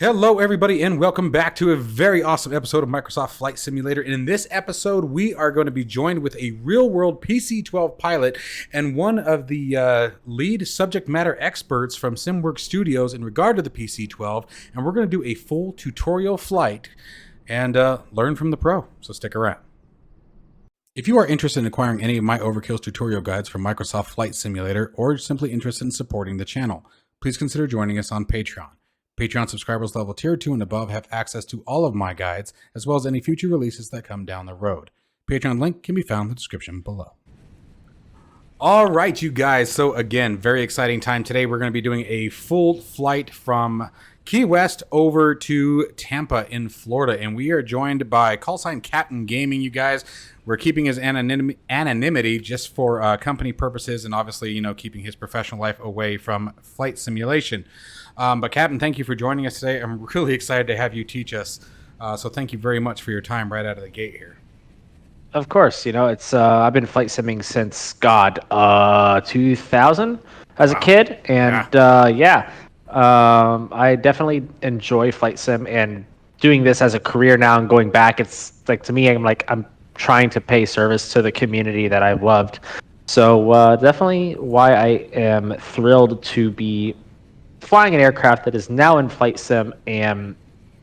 Hello, everybody, and welcome back to a very awesome episode of Microsoft Flight Simulator. And in this episode, we are going to be joined with a real-world PC-12 pilot and one of the lead subject matter experts from Simworks Studios in regard to the PC-12. And we're going to do a full tutorial flight and learn from the pro. So stick around. If you are interested in acquiring any of my Overkills tutorial guides from Microsoft Flight Simulator, or simply interested in supporting the channel, please consider joining us on Patreon. Patreon subscribers level tier 2 and above have access to all of my guides, as well as any future releases that come down the road. Patreon link can be found in the description below. All right, you guys. So again, very exciting time today. We're going to be doing a full flight from Key West over to Tampa in Florida, and we are joined by callsign Captain Gaming, you guys. We're keeping his anonymity just for company purposes, and obviously, you know, keeping his professional life away from flight simulation. But Captain, thank you for joining us today. I'm really excited to have you teach us. So thank you very much for your time right out of the gate here. Of course, you know, it's I've been flight simming since 2000 as a kid, and I definitely enjoy flight sim, and doing this as a career now and going back, it's like, to me, I'm trying to pay service to the community that I've loved. So definitely why I am thrilled to be flying an aircraft that is now in flight sim, and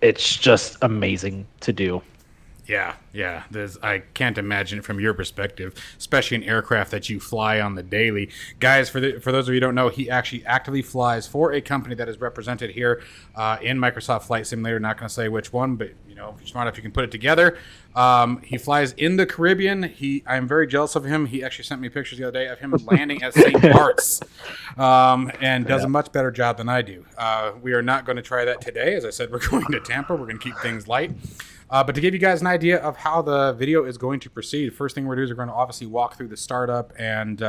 it's just amazing to do. Yeah. I can't imagine it from your perspective, especially an aircraft that you fly on the daily. Guys, for those of you who don't know, he actually actively flies for a company that is represented here in Microsoft Flight Simulator. Not going to say which one, but you know, if you're smart enough, you can put it together. He flies in the Caribbean. I'm very jealous of him. He actually sent me pictures the other day of him landing at St. Bart's and does a much better job than I do. We are not going to try that today. As I said, we're going to Tampa. We're going to keep things light. But to give you guys an idea of how the video is going to proceed, first thing we're going to do is we're going to obviously walk through the startup and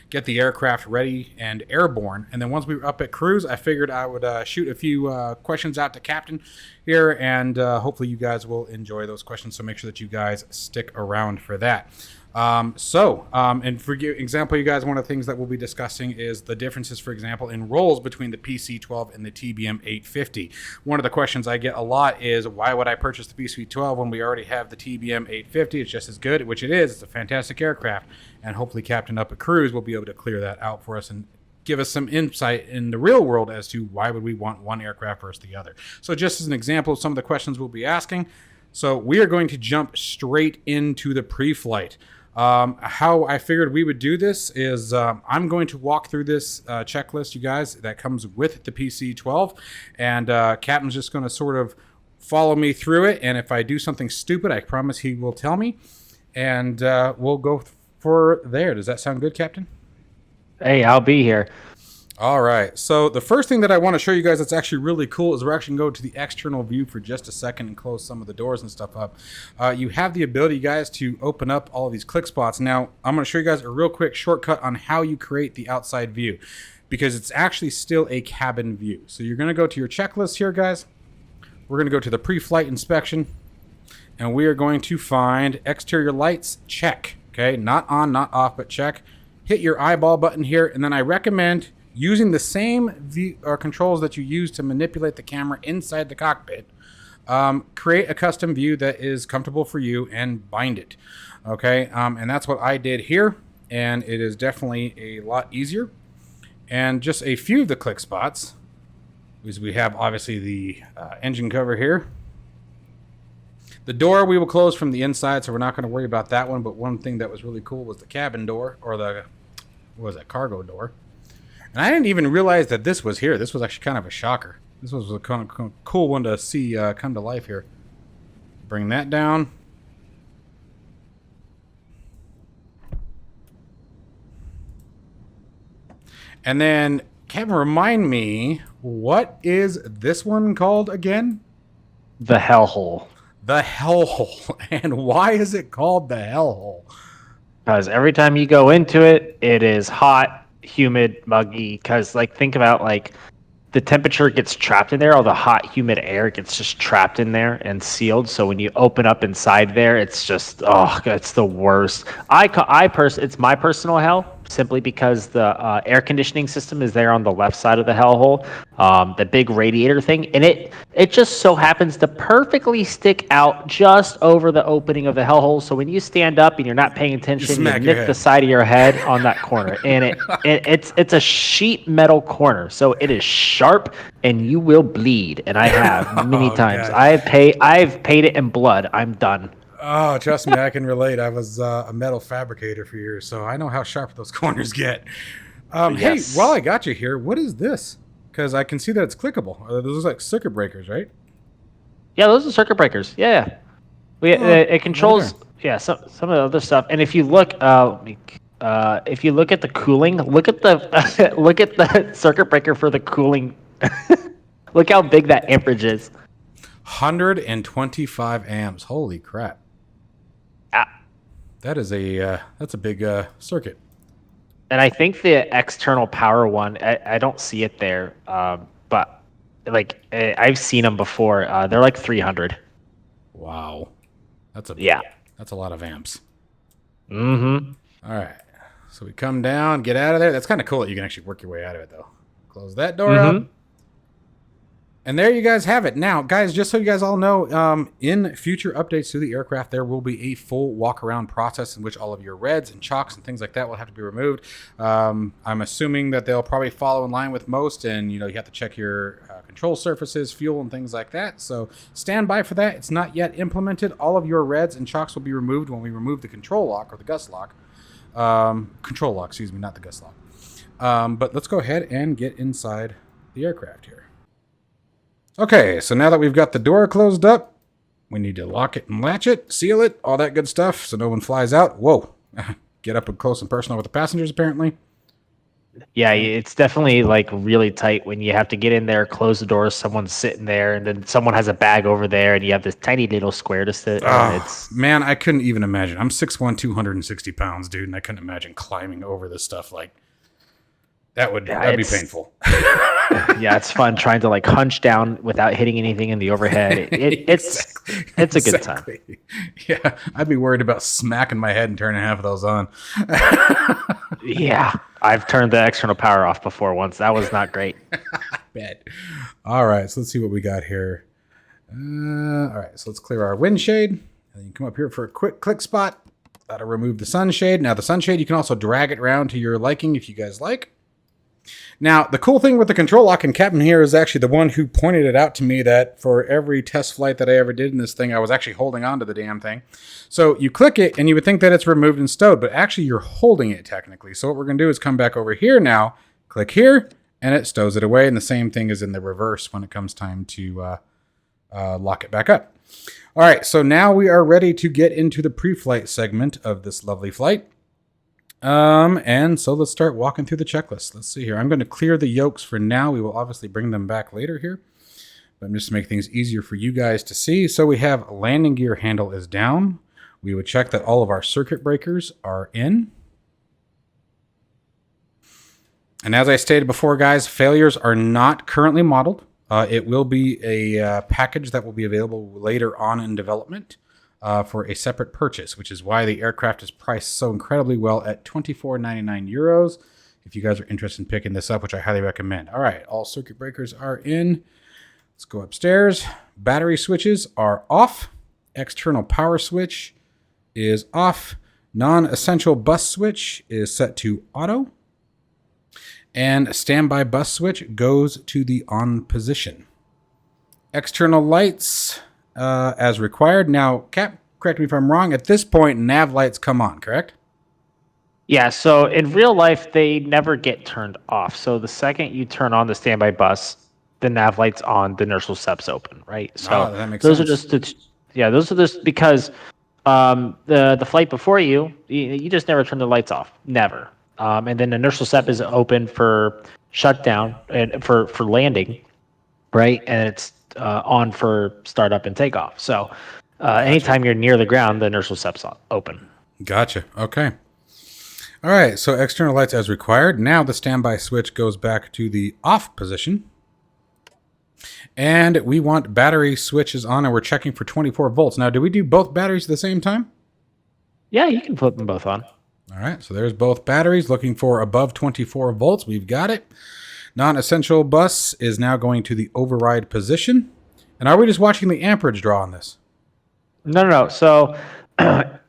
get the aircraft ready and airborne. And then once we were up at cruise, I figured I would shoot a few questions out to Captain here, and hopefully you guys will enjoy those questions. So make sure that you guys stick around for that. And for example, you guys, one of the things that we'll be discussing is the differences, for example, in roles between the PC-12 and the TBM 850. One of the questions I get a lot is, why would I purchase the PC-12 when we already have the TBM 850? It's just as good, which it is. It's a fantastic aircraft, and hopefully Captain up at Cruise will be able to clear that out for us and give us some insight in the real world as to why would we want one aircraft versus the other. So just as an example of some of the questions we'll be asking, so we are going to jump straight into the pre-flight. How I figured we would do this is I'm going to walk through this checklist, you guys, that comes with the PC-12, and Captain's just going to sort of follow me through it, and if I do something stupid, I promise he will tell me, and we'll go for there. Does that sound good, Captain? Hey, I'll be here. All right, so the first thing that I want to show you guys that's actually really cool is we're actually going to go to the external view for just a second and close some of the doors and stuff up. You have the ability, guys, to open up all of these click spots. Now, I'm going to show you guys a real quick shortcut on how you create the outside view, because it's actually still a cabin view. So you're going to go to your checklist here, guys. We're going to go to the pre-flight inspection, and we are going to find exterior lights, check. Okay, not on, not off, but check. Hit your eyeball button here, and then I recommend using the same view or controls that you use to manipulate the camera inside the cockpit. Create a custom view that is comfortable for you and bind it. Okay, and that's what I did here, and it is definitely a lot easier. And just a few of the click spots is we have obviously the engine cover here. The door we will close from the inside, so we're not going to worry about that one. But one thing that was really cool was the cabin door, or the, what was that, cargo door. And I didn't even realize that this was here. This was actually kind of a shocker. This was a kind of cool one to see come to life here. Bring that down. And then, Kevin, remind me, what is this one called again? The hellhole. The hellhole. And why is it called the hellhole? Because every time you go into it, it is hot, humid, muggy. Because, like, think about, like, the temperature gets trapped in there. All the hot, humid air gets just trapped in there and sealed. So when you open up inside there, it's just, oh, it's the worst. It's my personal hell. simply because the air conditioning system is there on the left side of the hellhole, the big radiator thing, and it just so happens to perfectly stick out just over the opening of the hellhole. So when you stand up and you're not paying attention, you nick the side of your head on that corner, and it's a sheet metal corner, so it is sharp and you will bleed. And I have many times. God. I've paid it in blood. I'm done. Oh, trust me, I can relate. I was a metal fabricator for years, so I know how sharp those corners get. Hey, while I got you here, what is this? Because I can see that it's clickable. Those are like circuit breakers, right? Yeah, those are circuit breakers. Yeah. It controls some of the other stuff. And if you look, if you look at the cooling, look at the look at the circuit breaker for the cooling. Look how big that amperage is. 125 amps. Holy crap! That is that's a big circuit. And I think the external power one, I don't see it there, but like I've seen them before. They're like 300. Wow, that's a lot of amps. Mm-hmm. All right, so we come down, get out of there. That's kind of cool that you can actually work your way out of it, though. Close that door up. And there you guys have it. Now, guys, just so you guys all know, in future updates to the aircraft, there will be a full walk-around process in which all of your reds and chocks and things like that will have to be removed. I'm assuming that they'll probably follow in line with most, and you have to check your control surfaces, fuel, and things like that. So stand by for that. It's not yet implemented. All of your reds and chocks will be removed when we remove the control lock or the gust lock. Control lock, excuse me, not the gust lock. But let's go ahead and get inside the aircraft here. Okay, so now that we've got the door closed up, we need to lock it and latch it, seal it, all that good stuff, so no one flies out. Whoa. Get up and close and personal with the passengers, apparently. Yeah, it's definitely like really tight when you have to get in there, close the doors, someone's sitting there, and then someone has a bag over there, and you have this tiny little square to sit. Man, I couldn't even imagine. I'm 6'1", 260 pounds, dude, and I couldn't imagine climbing over this stuff. Like, that'd be painful. Yeah, it's fun trying to like hunch down without hitting anything in the overhead. It's a good time. Yeah, I'd be worried about smacking my head and turning half of those on. Yeah, I've turned the external power off before once. That was not great. I bet. All right, so let's see what we got here. All right, so let's clear our wind shade. And then you come up here for a quick click spot. That'll remove the sunshade. Now, the sunshade, you can also drag it around to your liking if you guys like. Now, the cool thing with the control lock, and Captain here is actually the one who pointed it out to me, that for every test flight that I ever did in this thing, I was actually holding on to the damn thing. So you click it, and you would think that it's removed and stowed, but actually you're holding it technically. So what we're going to do is come back over here now, click here, and it stows it away. And the same thing is in the reverse when it comes time to lock it back up. All right, so now we are ready to get into the pre-flight segment of this lovely flight. And so let's start walking through the checklist. Let's see here. I'm going to clear the yokes for now. We will obviously bring them back later here, but just to make things easier for you guys to see. So we have landing gear handle is down. We would check that all of our circuit breakers are in. And as I stated before, guys, failures are not currently modeled. It will be a package that will be available later on in development. For a separate purchase, which is why the aircraft is priced so incredibly well at €24.99. If you guys are interested in picking this up, which I highly recommend. All right, all circuit breakers are in. Let's go upstairs. Battery switches are off. External power switch is off. Non-essential bus switch is set to auto. And standby bus switch goes to the on position. External lights as required. Now, Cap, correct me if I'm wrong. At this point, nav lights come on, correct? Yeah, so in real life, they never get turned off. So the second you turn on the standby bus, the nav light's on, the inertial SEP's open, right? So that makes those sense. are those are just because the flight before you just never turn the lights off, never. And then inertial SEP is open for shutdown and for landing, right? And it's on for startup and takeoff. So anytime you're near the ground, the inertial SEP's open. Gotcha. Okay. All right. So external lights as required. Now the standby switch goes back to the off position. And we want battery switches on, and we're checking for 24 volts. Now, do we do both batteries at the same time? Yeah, you can flip them both on. All right, so there's both batteries looking for above 24 volts. We've got it. Non-essential bus is now going to the override position. And are we just watching the amperage draw on this? No. So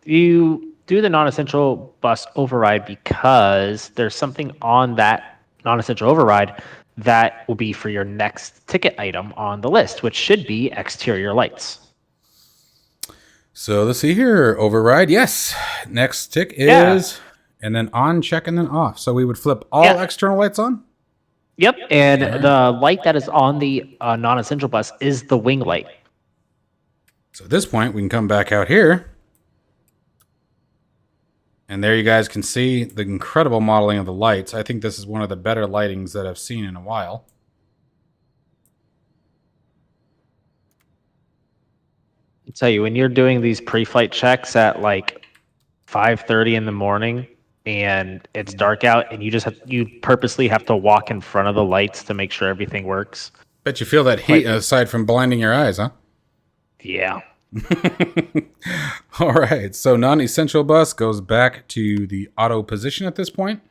you do the non-essential bus override because there's something on that non-essential override that will be for your next ticket item on the list, which should be exterior lights. So let's see here. Override. Yes. Next tick is, and then on, check, and then off. So we would flip all external lights on? Yep. And the light that is on the non-essential bus is the wing light. So at this point, we can come back out here. And there you guys can see the incredible modeling of the lights. I think this is one of the better lightings that I've seen in a while. I'll tell you, when you're doing these pre-flight checks at like 5:30 in the morning and it's dark out and you purposely have to walk in front of the lights to make sure everything works. Bet you feel that heat aside from blinding your eyes, huh? Yeah. All right, so non-essential bus goes back to the auto position at this point.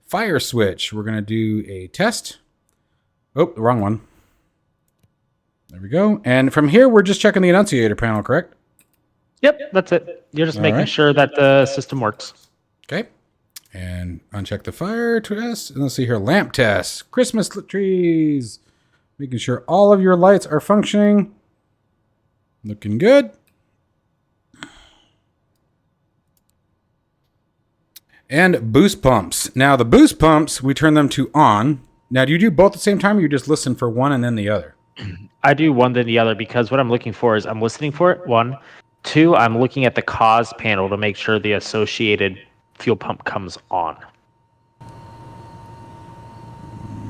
Fire switch, we're going to do a test. Oh, the wrong one. There we go. And from here, we're just checking the annunciator panel, correct? Yep, that's it. You're just making sure that the system works. Okay. And uncheck the fire test. And let's see here, lamp test. Christmas trees. Making sure all of your lights are functioning. Looking good. And boost pumps. Now, the boost pumps, we turn them to on. Now, do you do both at the same time, or you just listen for one and then the other? I do one then the other because what I'm looking for is I'm listening for it, one. Two, I'm looking at the cause panel to make sure the associated fuel pump comes on.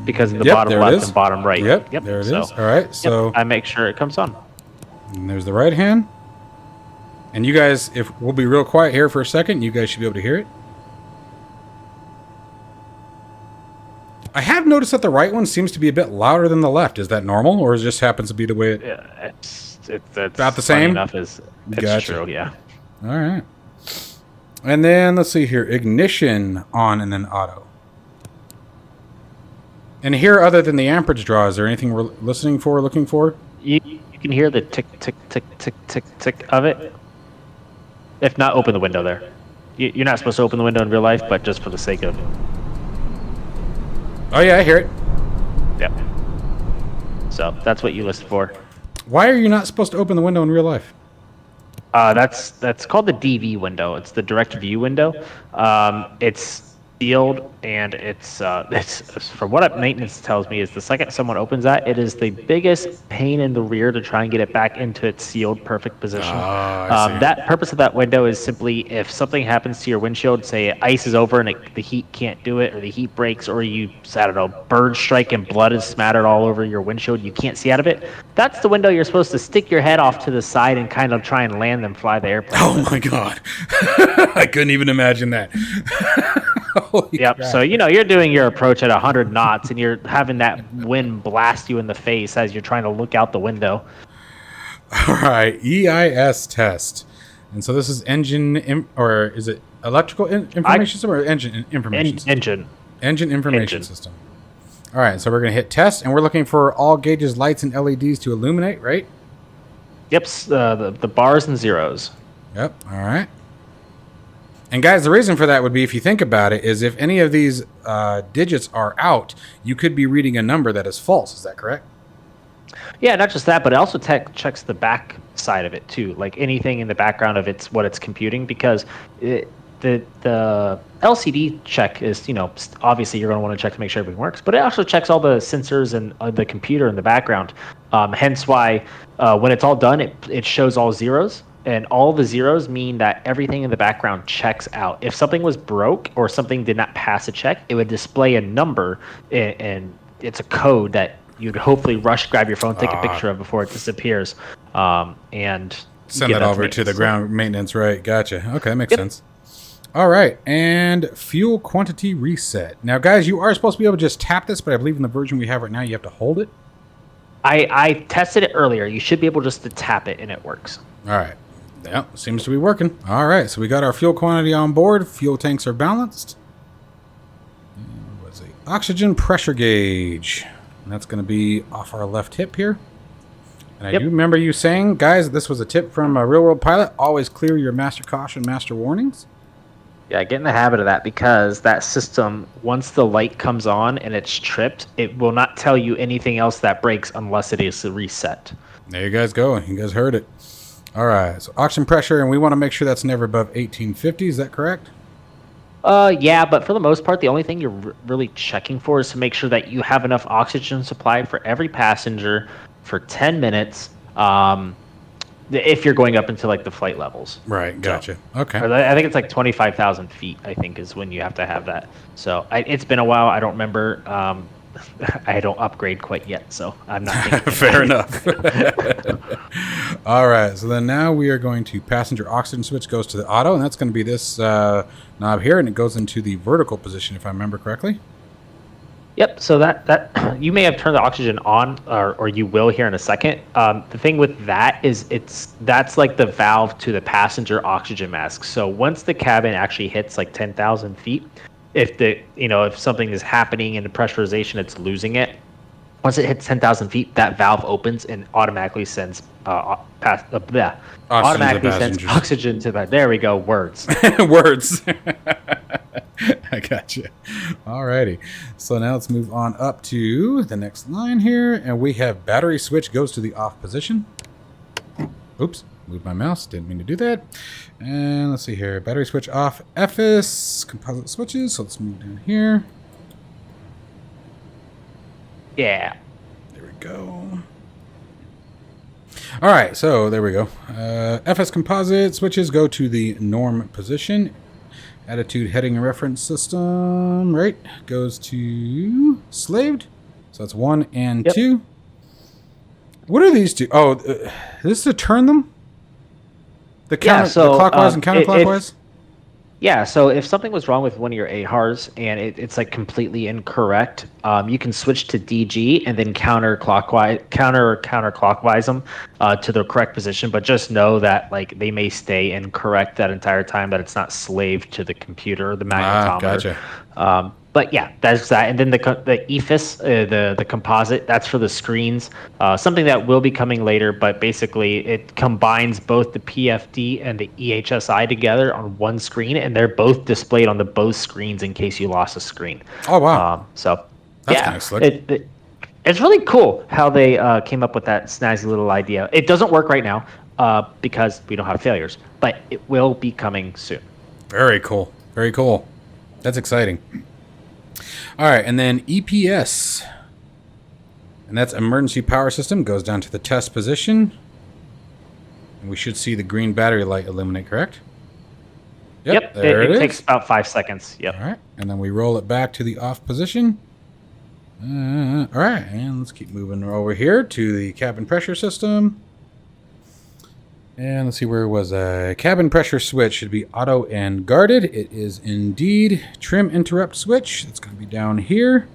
Because in the bottom left and bottom right. Yep, there it is. All right, so I make sure it comes on. And there's the right hand. And you guys, if we'll be real quiet here for a second, you guys should be able to hear it. I have noticed that the right one seems to be a bit louder than the left. Is that normal, or it just happens to be the way it... Yeah, it's about the same? Enough it's gotcha. True, yeah. All right. And then, let's see here. Ignition on and then auto. And here, other than the amperage draw, is there anything we're listening for or looking for? You can hear the tick, tick, tick, tick, tick, tick of it. If not, open the window there. You're not supposed to open the window in real life, but just for the sake of... Oh, yeah, I hear it. Yep. So that's what you listen for. Why are you not supposed to open the window in real life? That's called the DV window. It's the direct view window. It's sealed, and it's from what maintenance tells me is the second someone opens that, it is the biggest pain in the rear to try and get it back into its sealed perfect position. That purpose of that window is simply if something happens to your windshield, say ice is over and the heat can't do it, or the heat breaks, or I don't know, bird strike and blood is smattered all over your windshield, you can't see out of it. That's the window you're supposed to stick your head off to the side and kind of try and land and fly the airplane. Oh my God. I couldn't even imagine that. Yep. Crap. So, you're doing your approach at 100 knots and you're having that wind blast you in the face as you're trying to look out the window. All right. EIS test. And so this is engine, or is it electrical information system or engine information system? Engine information system. All right. So we're going to hit test, and we're looking for all gauges, lights, and LEDs to illuminate, right? Yep. The bars and zeros. Yep. All right. And guys, the reason for that would be, if you think about it, is if any of these digits are out, you could be reading a number that is false. Is that correct? Yeah, not just that, but it also checks the back side of it too. Like anything in the background of what it's computing, because the LCD check is, obviously you're going to want to check to make sure everything works, but it also checks all the sensors and the computer in the background. Hence why when it's all done, it shows all zeros. And all the zeros mean that everything in the background checks out. If something was broke or something did not pass a check, it would display a number, and it's a code that you'd hopefully grab your phone, take a picture of before it disappears, and send that over to the ground maintenance. Right? Gotcha. Okay, that makes sense. All right, and fuel quantity reset. Now, guys, you are supposed to be able to just tap this, but I believe in the version we have right now, you have to hold it. I tested it earlier. You should be able just to tap it, and it works. All right. Yeah, seems to be working. All right, so we got our fuel quantity on board. Fuel tanks are balanced. And what's the oxygen pressure gauge? And that's going to be off our left hip here. And I do remember you saying, guys, this was a tip from a real-world pilot. Always clear your master caution, master warnings. Yeah, get in the habit of that, because that system, once the light comes on and it's tripped, it will not tell you anything else that breaks unless it is reset. There you guys go. You guys heard it. All right, so oxygen pressure, and we want to make sure that's never above 1850. Is that correct? Yeah, but for the most part, the only thing you're really checking for is to make sure that you have enough oxygen supply for every passenger for 10 minutes. If you're going up into like the flight levels. Right, gotcha. So, okay. I think it's like 25,000 feet, I think, is when you have to have that. So it's been a while. I don't remember. I don't upgrade quite yet, so I'm not thinking. Fair enough. All right, so then now we are going to passenger oxygen switch goes to the auto, and that's going to be this knob here, and it goes into the vertical position, if I remember correctly. Yep, so that you may have turned the oxygen on, or you will here in a second. The thing with that is that's like the valve to the passenger oxygen mask. So once the cabin actually hits like 10,000 feet, if something is happening in the pressurization, it's losing it. Once it hits 10,000 feet, that valve opens and automatically sends oxygen to that. There we go, words. Words. I gotcha. Alrighty. So now let's move on up to the next line here, and we have battery switch goes to the off position. Oops, moved my mouse. Didn't mean to do that. And let's see here. Battery switch off. FS composite switches. So let's move down here. Yeah. There we go. All right, so there we go. FS composite switches go to the norm position. Attitude heading and reference system, right, goes to slaved. So that's 1 and 2. What are these two? Oh, this is to turn them? The clockwise and counterclockwise? Yeah, so if something was wrong with one of your AHRs and it's like completely incorrect, you can switch to DG and then counterclockwise them to the correct position. But just know that like they may stay incorrect that entire time, that it's not slaved to the computer or the magnetometer. Gotcha. But yeah, that's that. And then the EFIS, the composite, that's for the screens. Something that will be coming later, but basically it combines both the PFD and the EHSI together on one screen, and they're both displayed on both screens in case you lost a screen. Oh wow! So that's kind of slick. It's really cool how they came up with that snazzy little idea. It doesn't work right now because we don't have failures, but it will be coming soon. Very cool. Very cool. That's exciting. All right, and then EPS, and that's emergency power system, goes down to the test position. And we should see the green battery light illuminate, correct? Yep, there it is. Takes about 5 seconds. Yep. All right, and then we roll it back to the off position. All right, and let's keep moving over here to the cabin pressure system. And let's see, where was cabin pressure switch should be auto and guarded. It is indeed trim interrupt switch. It's going to be down here.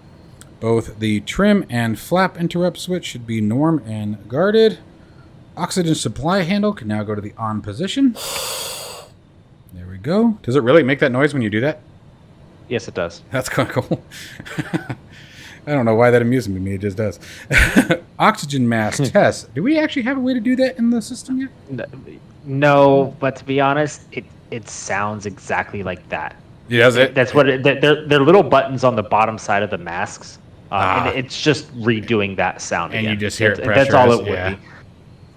Both the trim and flap interrupt switch should be norm and guarded. Oxygen supply handle can now go to the on position. There we go. Does it really make that noise when you do that? Yes, it does. That's kind of cool. I don't know why that amuses me. It just does. Oxygen mask test. Do we actually have a way to do that in the system yet? No, but to be honest, it sounds exactly like that. Yeah, does it? That's what they're little buttons on the bottom side of the masks, and it's just redoing that sound. And again. you just hear it. That's all it would be.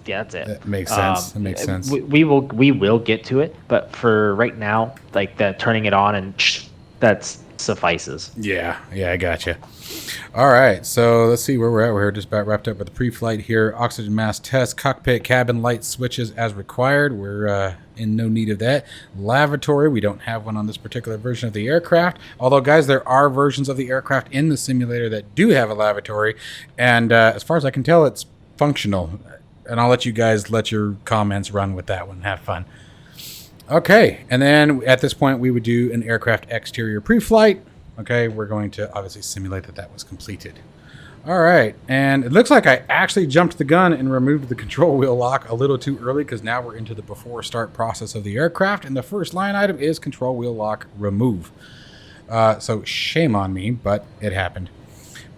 Yeah, that's it. That makes sense. That makes sense. We will get to it, but for right now, like the turning it on and that's suffices. Yeah, I gotcha. All right, so let's see where we're at. We're just about wrapped up with the pre-flight here. Oxygen mask test, cockpit cabin light switches as required. We're in no need of that. Lavatory, we don't have one on this particular version of the aircraft. Although, guys, there are versions of the aircraft in the simulator that do have a lavatory. And as far as I can tell, it's functional. And I'll let you guys let your comments run with that one. Have fun. Okay, and then at this point, we would do an aircraft exterior pre-flight. Okay, we're going to obviously simulate that was completed. All right, and it looks like I actually jumped the gun and removed the control wheel lock a little too early because now we're into the before start process of the aircraft, and the first line item is control wheel lock remove. So shame on me, but it happened.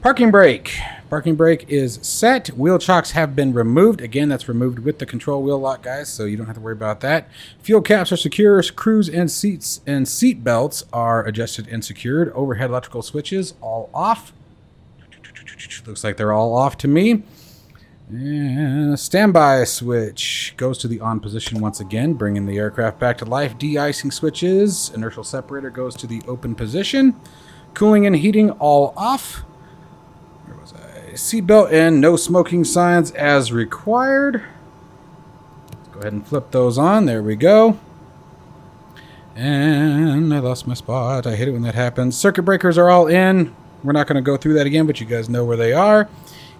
Parking brake. Parking brake is set. Wheel chocks have been removed. Again, that's removed with the control wheel lock, guys, so you don't have to worry about that. Fuel caps are secure. Screws and seats and seat belts are adjusted and secured. Overhead electrical switches all off. Looks like they're all off to me. And standby switch goes to the on position once again, bringing the aircraft back to life. De-icing switches. Inertial separator goes to the open position. Cooling and heating all off. Where was I? Seatbelt and no smoking signs as required. Let's go ahead and flip those on. There we go. And I lost my spot. I hate it when that happens. Circuit breakers are all in. We're not going to go through that again, but you guys know where they are.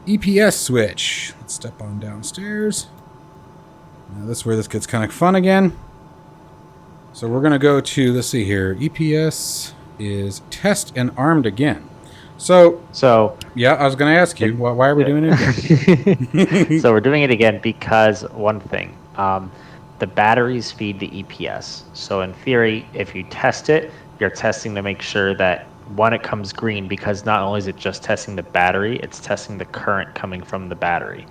EPS switch. Let's step on downstairs. Now this is where this gets kind of fun again. So we're going to go to, let's see here. EPS is test and armed again. So yeah, I was going to ask you, why are we doing it again? So we're doing it again because one thing, the batteries feed the EPS. So in theory, if you test it, you're testing to make sure that one, it comes green, because not only is it just testing the battery, it's testing the current coming from the battery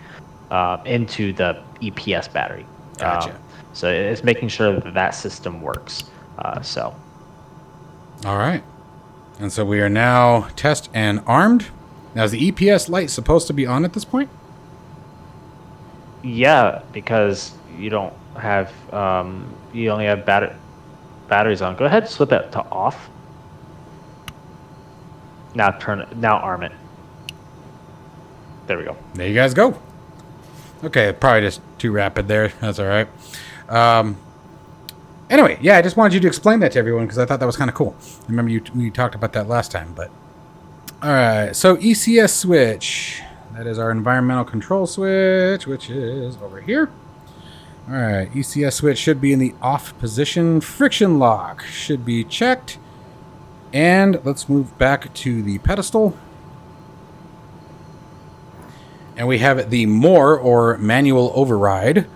into the EPS battery. Gotcha. So it's making sure that that system works. All right. And so we are now test and armed. Now, is the EPS light supposed to be on at this point? Yeah, because you don't have, you only have batteries on. Go ahead, flip it to off. Now arm it. There we go. There you guys go. Okay, probably just too rapid there. That's all right. Anyway, yeah, I just wanted you to explain that to everyone because I thought that was kind of cool. I remember we talked about that last time. But all right, so ECS switch. That is our environmental control switch, which is over here. All right, ECS switch should be in the off position. Friction lock should be checked. And let's move back to the pedestal. And we have the more or manual override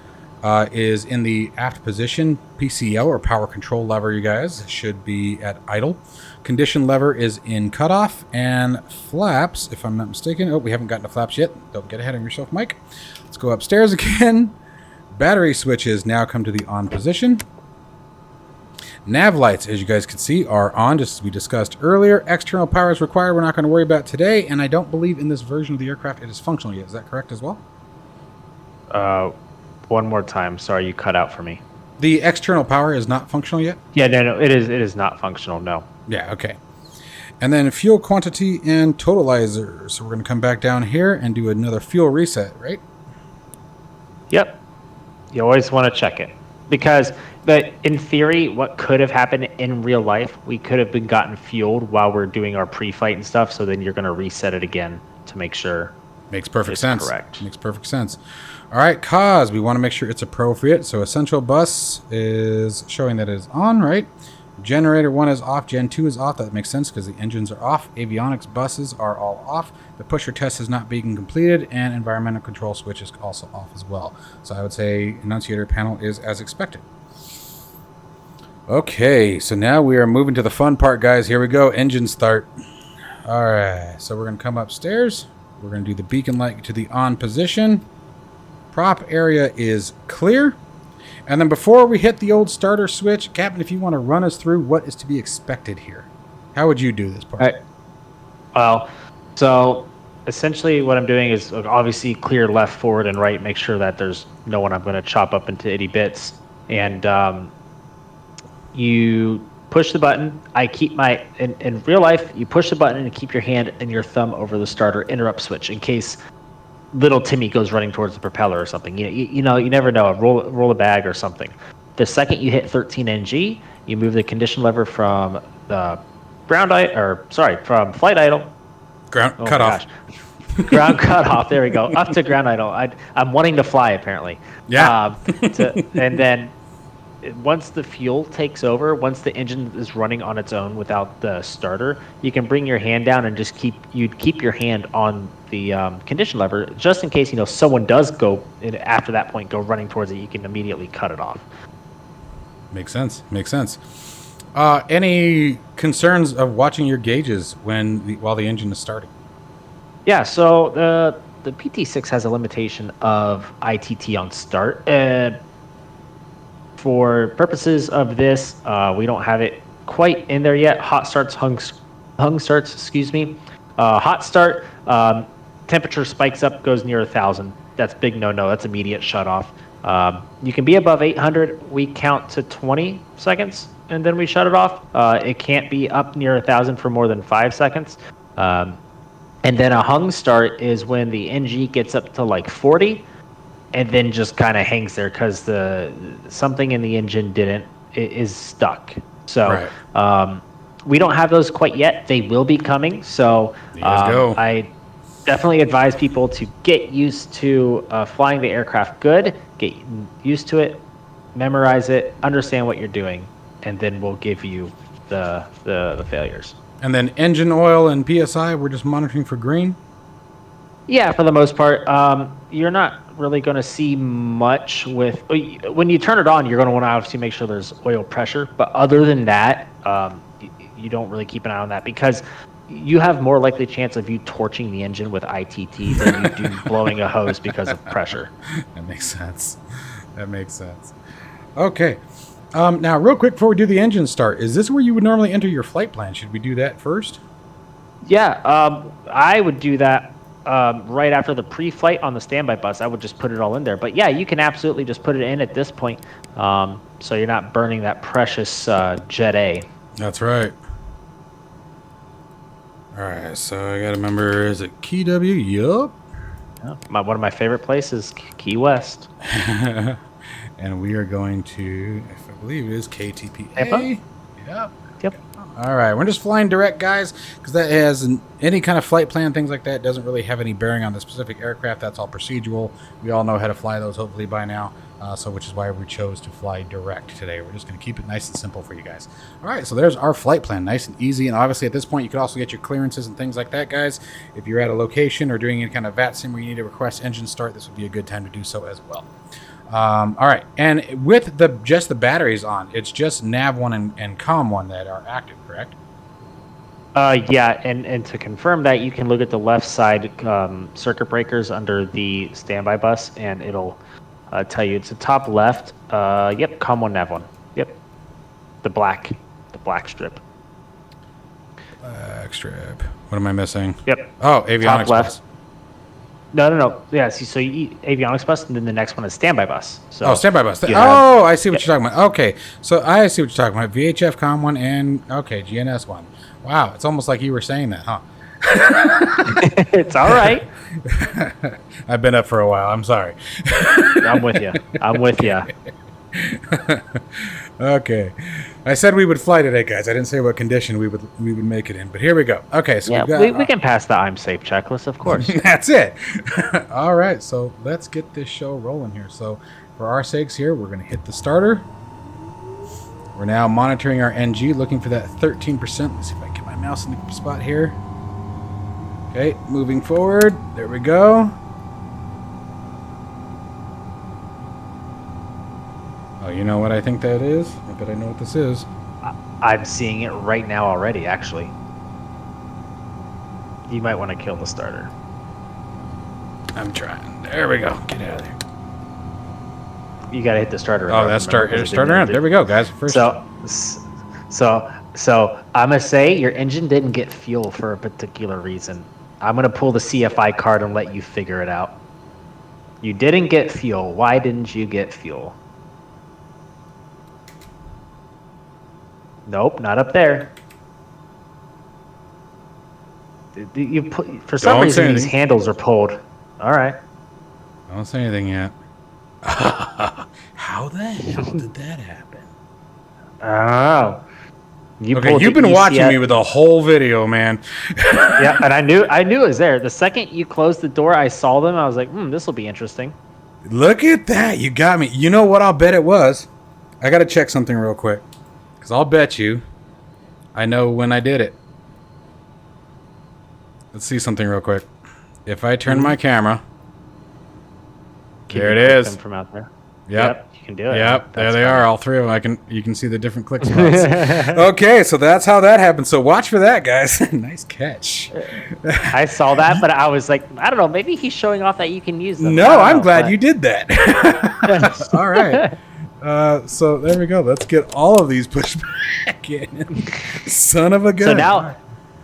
is in the aft position. PCL or power control lever, you guys, should be at idle. Condition lever is in cutoff. And flaps, if I'm not mistaken. Oh, we haven't gotten to flaps yet. Don't get ahead of yourself, Mike. Let's go upstairs again. Battery switches now come to the on position. Nav lights, as you guys can see, are on, just as we discussed earlier. External power is required. We're not going to worry about today, and I don't believe in this version of the aircraft it is functional yet. Is that correct as well? One more time. Sorry, you cut out for me. The external power is not functional yet? Yeah, no, it is not functional, no. Yeah, okay. And then fuel quantity and totalizer. So we're going to come back down here and do another fuel reset, right? Yep. You always want to check it. But in theory, what could have happened in real life, we could have been gotten fueled while we're doing our pre-flight and stuff, so then you're going to reset it again to make sure. Makes perfect sense. Correct. Makes perfect sense. All right, cause we want to make sure it's appropriate. So essential bus is showing that it is on, right? Generator 1 is off, Gen 2 is off. That makes sense because the engines are off. Avionics buses are all off. The pusher test is not being completed, and environmental control switch is also off as well. So I would say annunciator panel is as expected. Okay, so now we are moving to the fun part, guys. Here we go. Engine start. All right, so we're going to come upstairs. We're going to do the beacon light to the on position. Prop area is clear. And then before we hit the old starter switch, Captain, if you want to run us through what is to be expected here. How would you do this part? All right. Well, so essentially what I'm doing is obviously clear left, forward, and right. Make sure that there's no one I'm going to chop up into itty bits. And you push the button. I keep my, in real life, you push the button and keep your hand and your thumb over the starter interrupt switch in case little Timmy goes running towards the propeller or something. You know, you never know. Roll a bag or something. The second you hit 13 NG, you move the condition lever from the from flight idle. Ground cut off. Ground cut off. There we go. Up to ground idle. I'm wanting to fly apparently. Yeah. And then once the fuel takes over, once the engine is running on its own without the starter, you can bring your hand down and just keep your hand on the condition lever, just in case someone does go after that point, go running towards it. You can immediately cut it off. Makes sense. Makes sense. Any concerns of watching your gauges while the engine is starting? Yeah. So the PT6 has a limitation of ITT on start. For purposes of this, we don't have it quite in there yet. Hot starts, hung starts, excuse me. Hot start, temperature spikes up, goes near 1,000. That's big no-no. That's immediate shut off. You can be above 800. We count to 20 seconds, and then we shut it off. It can't be up near 1,000 for more than 5 seconds. And then a hung start is when the NG gets up to like 40, and then just kind of hangs there because something in the engine is stuck. So right. We don't have those quite yet. They will be coming. So I definitely advise people to get used to flying the aircraft good, get used to it, memorize it, understand what you're doing, and then we'll give you the failures. And then engine oil and PSI, we're just monitoring for green? Yeah, for the most part. You're not really going to see much when you turn it on, you're going to want to obviously make sure there's oil pressure. But other than that, you don't really keep an eye on that because you have more likely chance of you torching the engine with ITT than you do blowing a hose because of pressure. That makes sense. Okay. Now, real quick before we do the engine start, is this where you would normally enter your flight plan? Should we do that first? Yeah, I would do that right after the pre-flight on the standby bus. I would just put it all in there. But yeah, you can absolutely just put it in at this point, so you're not burning that precious Jet A. That's right. All right, so I got to remember, is it Key W? Yup. Yeah, one of my favorite places, Key West. And we are going to, if I believe it is KTPA. Yep. All right, we're just flying direct, guys, because that has any kind of flight plan, things like that, doesn't really have any bearing on the specific aircraft. That's all procedural. We all know how to fly those, hopefully, by now. Which is why we chose to fly direct today. We're just going to keep it nice and simple for you guys. All right, so there's our flight plan, nice and easy. And obviously, at this point, you could also get your clearances and things like that, guys. If you're at a location or doing any kind of VAT sim where you need to request engine start, this would be a good time to do so as well. All right, and with just the batteries on, it's just Nav1 and Com1 that are active, correct? Yeah, and to confirm that, you can look at the left side circuit breakers under the standby bus, and it'll tell you it's the top left. Yep, Com1, Nav1. Yep, the black strip. Black strip. What am I missing? Yep. Oh, avionics bus. No. Yeah, see, so you eat avionics bus, and then the next one is standby bus. So standby bus. I see what you're talking about. Okay, so I see what you're talking about. VHF Com1 and, GNS1. Wow, it's almost like you were saying that, huh? It's all right. I've been up for a while. I'm sorry. I'm with you. Okay. I said we would fly today, guys. I didn't say what condition we would make it in, but here we go. Okay, so yeah, we can pass the I'm safe checklist, of course. That's it. All right, so let's get this show rolling here. So for our sakes here, we're going to hit the starter. We're now monitoring our NG, looking for that 13%. Let's see if I can get my mouse in the spot here. Okay, moving forward. There we go. Oh, you know what I think that is? I bet I know what this is. I'm seeing it right now already, actually. You might want to kill the starter. I'm trying. There we go. Get out of there. You got to hit the starter. Oh, that's starter. There we go, guys. First. So I'm going to say your engine didn't get fuel for a particular reason. I'm going to pull the CFI card and let you figure it out. You didn't get fuel. Why didn't you get fuel? Nope, not up there. For some reason, these handles are pulled. All right. Don't say anything yet. How the hell did that happen? Oh. You've been watching me with the whole video, man. Yeah, and I knew it was there. The second you closed the door, I saw them. I was like, this will be interesting. Look at that. You got me. You know what I'll bet it was? I got to check something real quick. Because I'll bet you I know when I did it. Let's see something real quick. If I turn my camera. There it is. From out there. Yep. You can do it. Yep, there they are, all three of them. You can see the different click spots. Okay, so that's how that happened. So watch for that, guys. Nice catch. I saw that, but I was like, I don't know, maybe he's showing off that you can use them. No, I'm glad you did that. All right. So there we go. Let's get all of these pushed back in. Son of a gun.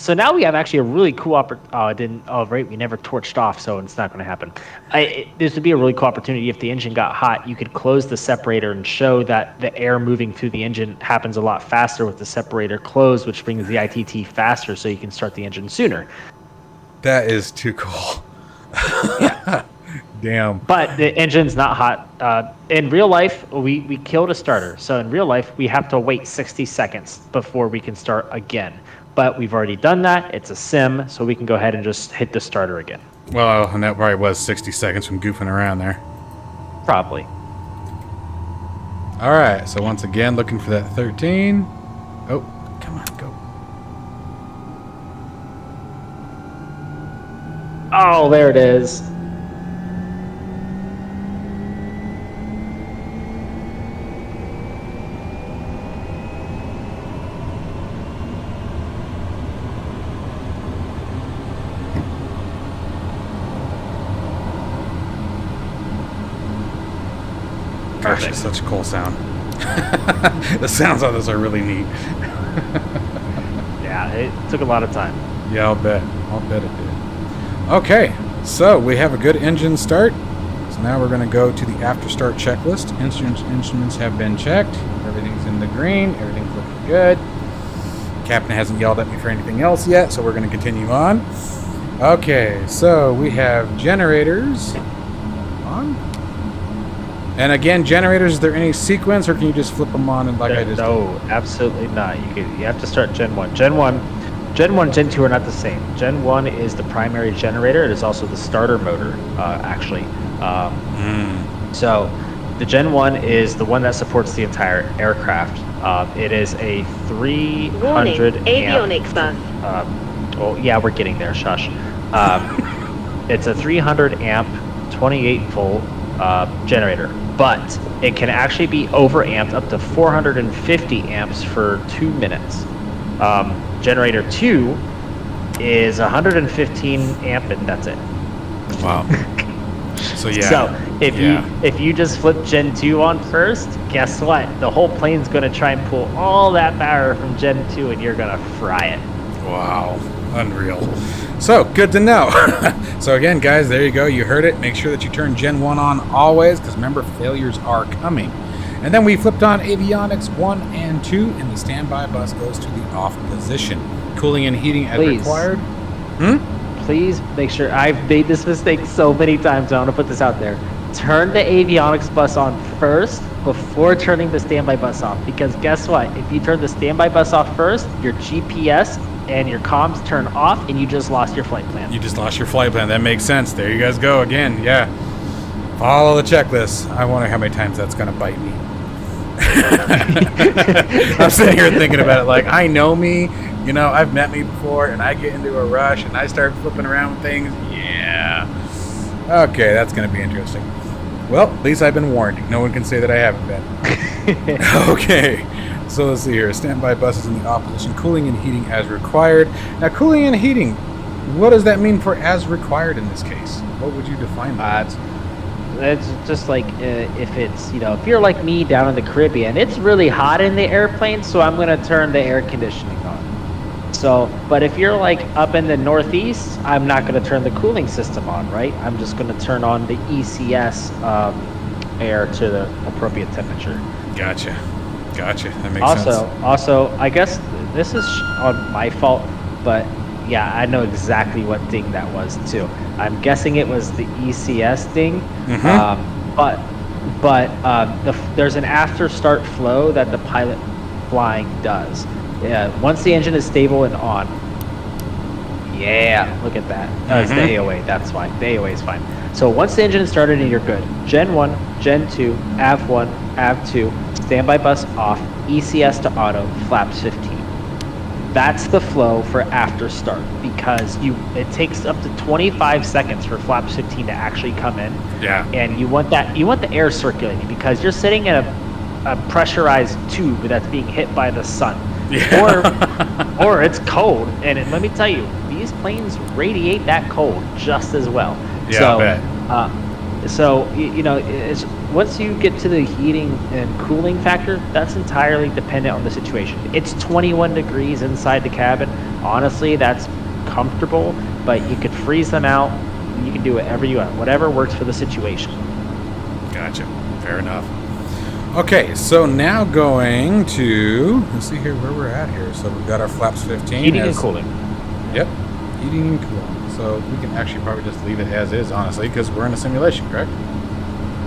So now we have actually a really cool opportunity. We never torched off, so it's not going to happen. This would be a really cool opportunity if the engine got hot. You could close the separator and show that the air moving through the engine happens a lot faster with the separator closed, which brings the ITT faster, so you can start the engine sooner. That is too cool. Yeah. Damn. But the engine's not hot. In real life, we killed a starter. So in real life, we have to wait 60 seconds before we can start again. But we've already done that. It's a sim, so we can go ahead and just hit the starter again. Well, and that probably was 60 seconds from goofing around there. Probably. All right, so once again, looking for that 13. Oh, come on, go. Oh, there it is. Gosh, it's such a cool sound. The sounds on this are really neat. Yeah, it took a lot of time. Yeah, I'll bet. I'll bet it did. Okay, so we have a good engine start. So now we're going to go to the after start checklist. Instruments have been checked. Everything's in the green. Everything's looking good. Captain hasn't yelled at me for anything else yet, so we're going to continue on. Okay, so we have generators on. And again, generators, is there any sequence, or can you just flip them on and like I just No, did? absolutely not. You have to start Gen 1. Gen 1, Gen 2 are not the same. Gen 1 is the primary generator. It is also the starter motor, actually. So the Gen 1 is the one that supports the entire aircraft. It is a 300 avionics bus. Oh, yeah, we're getting there. Shush. It's a 300 amp, 28 volt generator, but it can actually be overamped up to 450 amps for 2 minutes. Generator 2 is 115 amp, and that's it. Wow. So yeah. So if you just flip Gen 2 on first, guess what? The whole plane's going to try and pull all that power from Gen 2, and you're going to fry it. Wow. Unreal. So, good to know. So again, guys, there you go. You heard it. Make sure that you turn Gen 1 on always, because remember, failures are coming. And then we flipped on avionics 1 and 2, and the standby bus goes to the off position. Cooling and heating as required. Please make sure. I've made this mistake so many times. I want to put this out there. Turn the avionics bus on first before turning the standby bus off. Because guess what? If you turn the standby bus off first, your GPS and your comms turn off, and you just lost your flight plan. You just lost your flight plan. That makes sense. There you guys go again. Yeah. Follow the checklist. I wonder how many times that's going to bite me. I'm sitting here thinking about it like, I know me. You know, I've met me before, and I get into a rush, and I start flipping around with things. Yeah. Okay, that's going to be interesting. Well, at least I've been warned. No one can say that I haven't been. Okay. So let's see here. Standby buses in the off position. Cooling and heating as required. Now, cooling and heating, what does that mean for as required in this case? What would you define that? It's just like if it's, if you're like me down in the Caribbean, it's really hot in the airplane, so I'm going to turn the air conditioning on. So, but if you're like up in the Northeast, I'm not going to turn the cooling system on, right? I'm just going to turn on the ECS air to the appropriate temperature. Gotcha. That makes sense. Also, I guess this is on my fault, but yeah, I know exactly what ding that was too. I'm guessing it was the ECS ding. There's an after start flow that the pilot flying does. Yeah, once the engine is stable and on. Yeah, look at that. It's the AOA. That's fine. The AOA is fine. So once the engine is started and you're good. Gen 1, Gen 2, AV1, AV2. standby bus off, ECS to auto, flaps 15. That's the flow for after start, because it takes up to 25 seconds for flaps 15 to actually come in. Yeah. And you want the air circulating, because you're sitting in a pressurized tube that's being hit by the sun. Yeah. Or it's cold, and let me tell you, these planes radiate that cold just as well. Yeah, so, I bet. So it's once you get to the heating and cooling factor, that's entirely dependent on the situation. It's 21 degrees inside the cabin. Honestly, that's comfortable, but you could freeze them out. You can do whatever you want, whatever works for the situation. Gotcha. Fair enough. Okay, so now going to, let's see here where we're at here. So we've got our flaps 15. Heating and cooling. Yep, heating and cooling. So we can actually probably just leave it as is, honestly, because we're in a simulation, correct?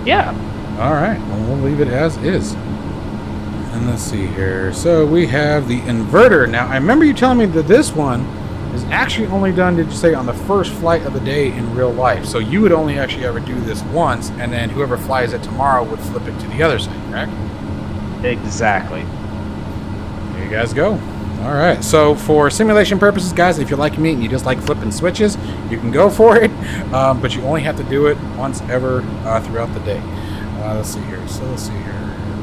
Yeah. All right, well, we'll leave it as is. And let's see here. So we have the inverter. Now, I remember you telling me that this one is actually only done, did you say, on the first flight of the day in real life. So you would only actually ever do this once, and then whoever flies it tomorrow would flip it to the other side, correct? Exactly. There you guys go. All right, so for simulation purposes, guys, if you're like me and you just like flipping switches, you can go for it, but you only have to do it once ever throughout the day. Let's see here. So let's see here.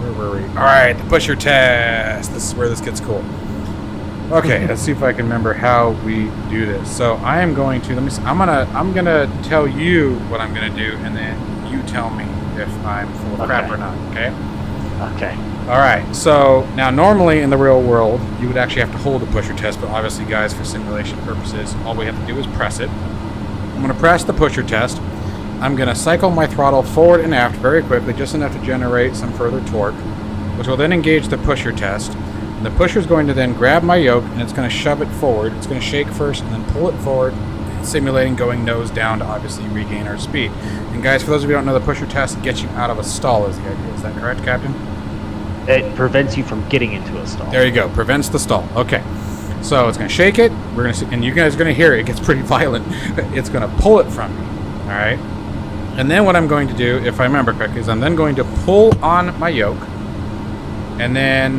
Where were we? All right, the pusher test. This is where this gets cool. Okay, let's see if I can remember how we do this. So I am going to, let me see, I'm gonna tell you what I'm gonna do, and then you tell me if I'm full of crap or not. Okay. Okay. All right, so now normally in the real world, you would actually have to hold the pusher test, but obviously, guys, for simulation purposes, all we have to do is press it. I'm going to press the pusher test. I'm going to cycle my throttle forward and aft very quickly, just enough to generate some further torque, which will then engage the pusher test. And the pusher is going to then grab my yoke, and it's going to shove it forward. It's going to shake first and then pull it forward, simulating going nose down to obviously regain our speed. And guys, for those of you who don't know, the pusher test gets you out of a stall is the idea. Is that correct, Captain? It prevents you from getting into a stall. There you go. Prevents the stall. Okay. So it's going to shake it. We're going to see, and you guys are going to hear it. It gets pretty violent. It's going to pull it from me. All right. And then what I'm going to do, if I remember correctly, is I'm then going to pull on my yoke. And then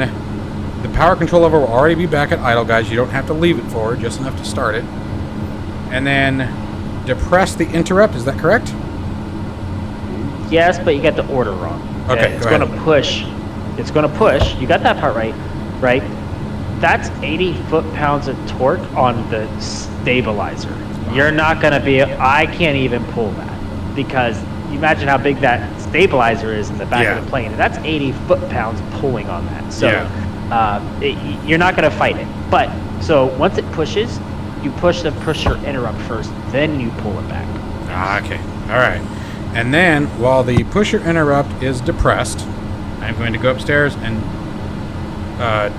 the power control lever will already be back at idle, guys. You don't have to leave it forward, just enough to start it. And then depress the interrupt. Is that correct? Yes, but you got the order wrong. Okay. It's going to push. It's going to push. You got that part right, right? That's 80 foot-pounds of torque on the stabilizer. You're not going to be, I can't even pull that, because you imagine how big that stabilizer is in the back of the plane. And that's 80 foot-pounds pulling on that. So you're not going to fight it. But, so once it pushes, you push the pusher interrupt first, then you pull it back. Okay. All right. And then while the pusher interrupt is depressed, I'm going to go upstairs and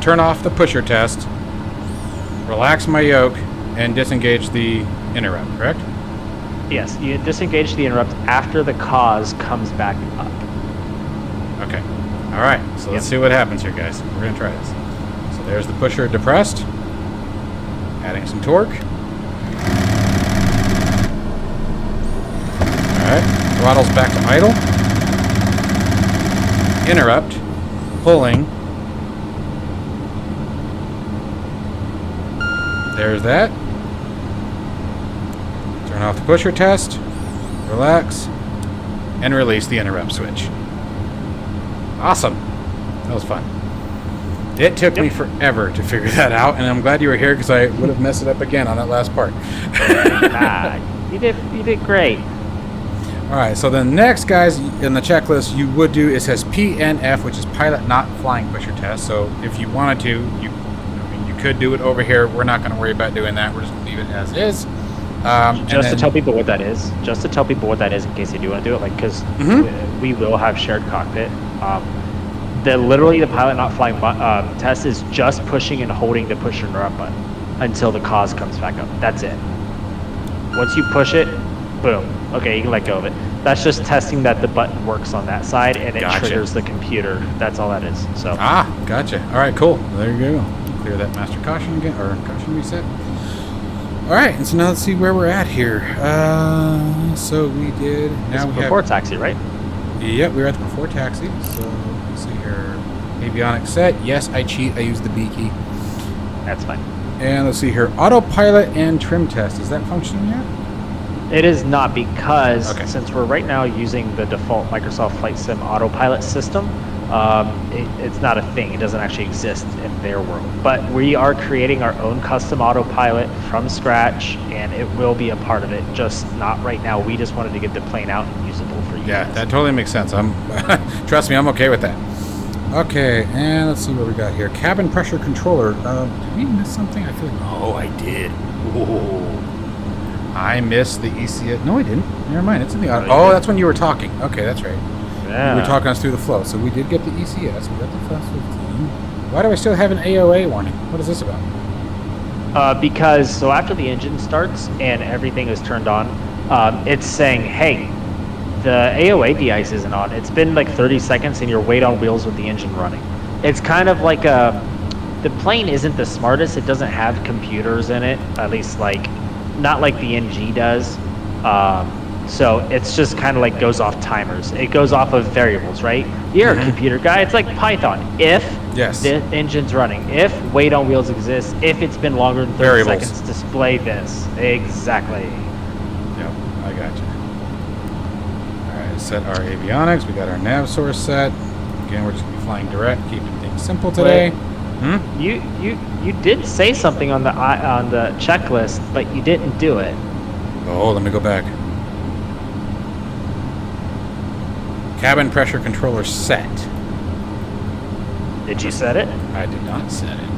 turn off the pusher test, relax my yoke, and disengage the interrupt, correct? Yes, you disengage the interrupt after the cause comes back up. Okay. All right, so let's see what happens here, guys. We're going to try this. So there's the pusher depressed, adding some torque. All right, throttle's back to idle. Interrupt, pulling. There's that. Turn off the pusher test, relax, and release the interrupt switch. Awesome. That was fun. It took me forever to figure that out, and I'm glad you were here because I would have messed it up again on that last part. You did great. All right, so the next, guys, in the checklist you would do, it says PNF, which is pilot not flying pusher test. So if you wanted to, you could do it over here. We're not going to worry about doing that. We're just going to leave it as is. To tell people what that is, in case they do want to do it, like, because we will have shared cockpit. Literally the pilot not flying test is just pushing and holding the pusher interrupt button until the cause comes back up. That's it. Once you push it, boom. Okay, you can let go of it. That's just testing that the button works on that side and it triggers the computer. That's all that is. So. Gotcha. All right, cool. There you go. Clear that master caution again, or caution reset. All right, and so now let's see where we're at here. So we did. Now we before taxi, right? Yep, we were at the before taxi. So let's see here. Avionics set. Yes, I cheat. I use the B key. That's fine. And let's see here. Autopilot and trim test. Is that functioning yet? It is not, because Okay. since we're right now using the default Microsoft Flight Sim autopilot system, it's not a thing. It doesn't actually exist in their world. But we are creating our own custom autopilot from scratch, and it will be a part of it, just not right now. We just wanted to get the plane out and usable for you Yeah, guys. that totally makes sense. Trust me, I'm okay with that. Okay, and let's see what we got here. Cabin pressure controller. Did we miss something? I feel like... Oh, I did. Whoa. I missed the ECS. No, I didn't. Never mind. It's in the auto. Oh, that's when you were talking. Okay, that's right. Yeah. You were talking us through the flow. So we did get the ECS. We got the Fast 15. Why do I still have an AOA warning? What is this about? Because so after the engine starts and everything is turned on, it's saying, hey, the AOA de-ice isn't on. It's been like 30 seconds and you're weight on wheels with the engine running. It's kind of like the plane isn't the smartest. It doesn't have computers in it, at least like not like the NG does. So it's just kind of like goes off timers. It goes off of variables, right? You're a computer guy. It's like Python. If the engine's running, if weight on wheels exists, if it's been longer than 30 seconds, display this. Exactly. Yep, I got you. All right, set our avionics. We got our nav source set. Again, we're just gonna be flying direct, keeping things simple today. You did say something on the checklist, but you didn't do it. Oh, let me go back. Cabin pressure controller set. Did you set it? I did not set it.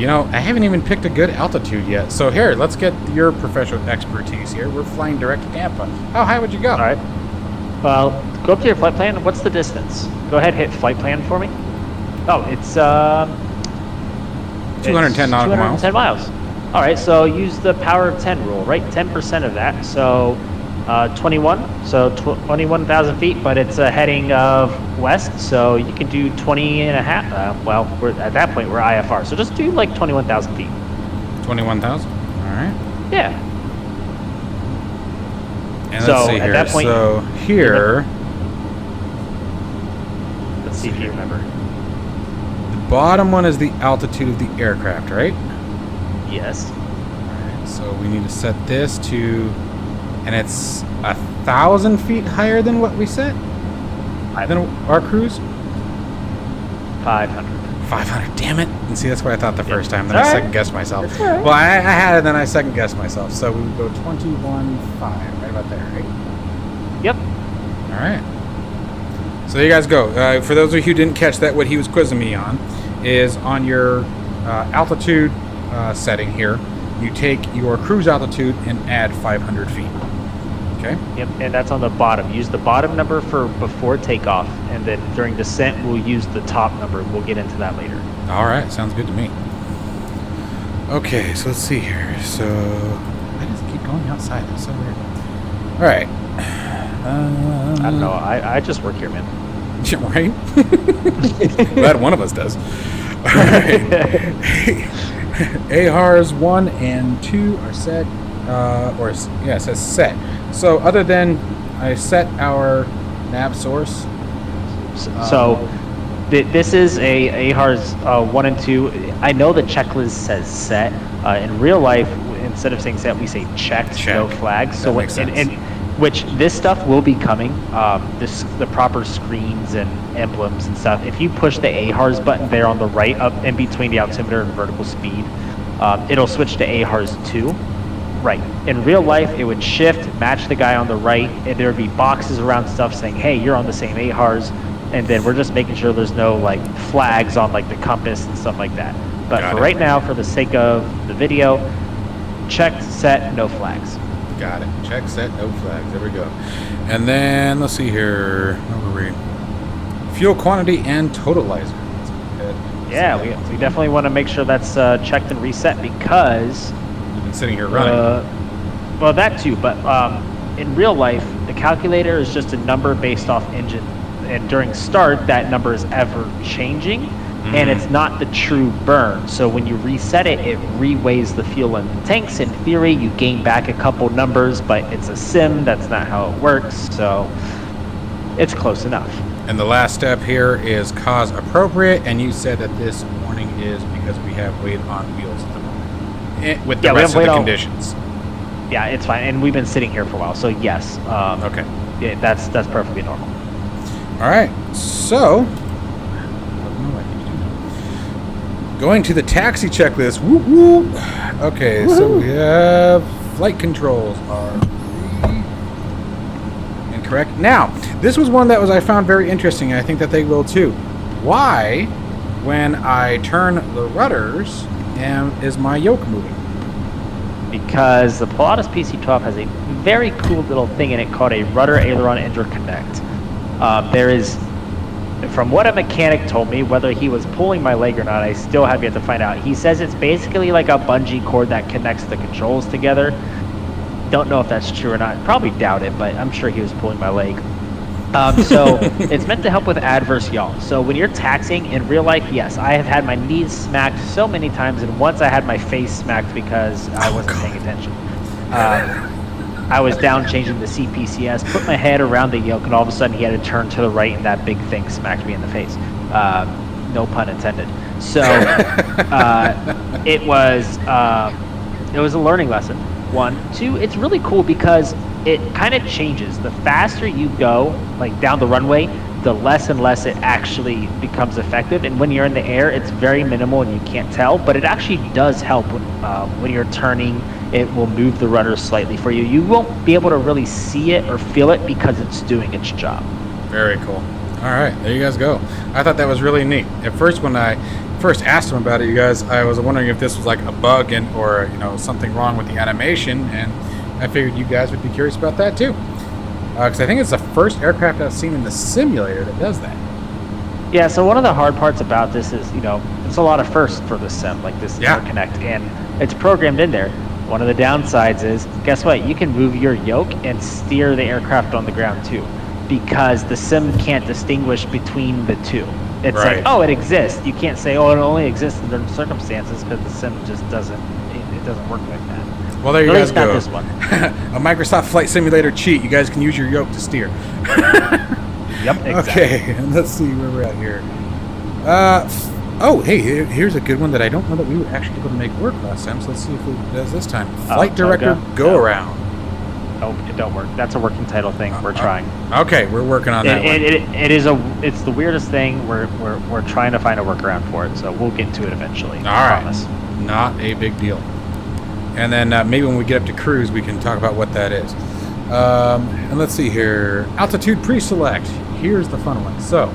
You know, I haven't even picked a good altitude yet. So here, let's get your professional expertise here. We're flying direct to Tampa. How high would you go? All right. Well, go up to your flight plan. What's the distance? Go ahead, hit flight plan for me. Oh, it's 210 nautical miles. 210 miles. All right, so use the power of 10 rule, right? 10% of that. So 21, so 21,000 feet, but it's a heading of west, so you can do 20 and a half. Well, we're at that point, we're IFR, so just do like 21,000 feet. 21,000? All right. Yeah. And so let's see at here. that point, so here, let's see if you remember. The bottom one is the altitude of the aircraft, right? Yes. All right. So we need to set this to, and it's 1,000 feet higher than what we set. Than our cruise. 500. 500. Damn it! And see, that's what I thought the first time. Then All I right. second guessed myself. That's all right. Well, I had it, then I second guessed myself. So we would go 21.5, right about there, right? Yep. All right. So there you guys go. For those of you who didn't catch that, what he was quizzing me on is on your altitude setting here. You take your cruise altitude and add 500 feet. Okay. Yep, and that's on the bottom. Use the bottom number for before takeoff, and then during descent, we'll use the top number. We'll get into that later. All right, sounds good to me. Okay, so let's see here. So I just keep going outside. That's so weird. All right. I don't know. I just work here, man. Right? Glad one of us does. All right. AHARs 1 and 2 are set. It says set. So other than I set our nav source. This is a AHARS 1 and 2. I know the checklist says set. In real life, instead of saying set, we say checked, no flags. So makes sense. which this stuff will be coming. The proper screens and emblems and stuff. If you push the AHARS button there on the right, up in between the altimeter and vertical speed, it'll switch to AHARS 2. Right. In real life, it would shift, match the guy on the right, and there would be boxes around stuff saying, hey, you're on the same AHARS, and then we're just making sure there's no like flags on like the compass and stuff like that. But for right now, for the sake of the video, checked, set, no flags. Got it. Check, set, no flags. There we go. And then let's see here. Where were we? Fuel quantity and totalizer. Yeah, we definitely want to make sure that's checked and reset because we've been sitting here running. Well, that too, but in real life, the calculator is just a number based off engine, and during start, that number is ever changing, and it's not the true burn. So when you reset it, it reweighs the fuel in the tanks. In theory, you gain back a couple numbers, but it's a sim. That's not how it works. So it's close enough. And the last step here is cause appropriate, and you said that this warning is because we have weight on wheels at the moment with the rest of the conditions. Yeah, it's fine, and we've been sitting here for a while, so yes. Okay. Yeah, that's perfectly normal. All right, so going to the taxi checklist. Woo woo. Okay, so we have flight controls are incorrect. Now, this was one that I found very interesting, and I think that they will too. Why, when I turn the rudders, is my yoke moving? Because the Pilatus PC-12 has a very cool little thing in it called a rudder aileron interconnect. There is, from what a mechanic told me, whether he was pulling my leg or not, I still have yet to find out. He says it's basically like a bungee cord that connects the controls together. Don't know if that's true or not. Probably doubt it, but I'm sure he was pulling my leg. So it's meant to help with adverse yaw. So when you're taxiing in real life, yes, I have had my knees smacked so many times, and once I had my face smacked because I wasn't paying attention. I was down changing the CPCS, put my head around the yoke, and all of a sudden he had to turn to the right, and that big thing smacked me in the face. No pun intended. So it was a learning lesson. 1, 2, it's really cool because it kind of changes. The faster you go, like down the runway, the less and less it actually becomes effective. And when you're in the air, it's very minimal and you can't tell, but it actually does help when you're turning. It will move the rudder slightly for you. You won't be able to really see it or feel it because it's doing its job. Very cool. All right, there you guys go. I thought that was really neat. At first, when I first asked him about it, you guys, I was wondering if this was like a bug or something wrong with the animation, and I figured you guys would be curious about that too, because I think it's the first aircraft I've seen in the simulator that does that. Yeah, so one of the hard parts about this is, it's a lot of firsts for this sim, like this interconnect, and it's programmed in there. One of the downsides is, guess what? You can move your yoke and steer the aircraft on the ground too, because the sim can't distinguish between the two. It's like, oh, it exists. You can't say, oh, it only exists in certain circumstances, because the sim just doesn't. It doesn't work like that. Well, there you guys go. This one. A Microsoft Flight Simulator cheat. You guys can use your yoke to steer. Yep. Exactly. Okay, and let's see where we're at here. Oh, hey, here's a good one that I don't know that we were actually able to make work last time. So let's see if it does this time. Flight Director Go Around. Oh, it don't work. That's a working title thing. We're trying. Okay, we're working on that. It's the weirdest thing. We're trying to find a workaround for it. So we'll get to it eventually. All right. Promise. Not a big deal. And then maybe when we get up to cruise, we can talk about what that is. And let's see here. Altitude pre-select. Here's the fun one. So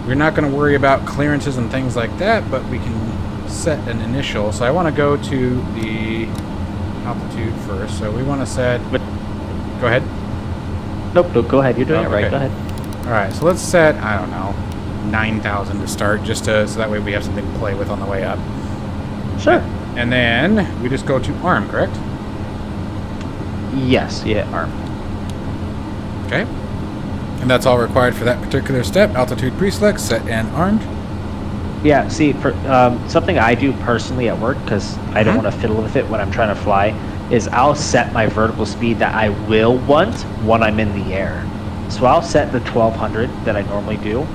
we're not going to worry about clearances and things like that, but we can set an initial. So I want to go to the altitude first. So we want to set. But go ahead. Nope. Go ahead. You're doing it right. Okay. Go ahead. All right. So let's set, I don't know, 9,000 to start, just so that way we have something to play with on the way up. Sure. And then we just go to arm, correct? Yes. Yeah. Arm. Okay. And that's all required for that particular step. Altitude pre-select, set and armed. Yeah, see, for something I do personally at work, because I don't want to fiddle with it when I'm trying to fly, is I'll set my vertical speed that I will want when I'm in the air. So I'll set the 1200 that I normally do,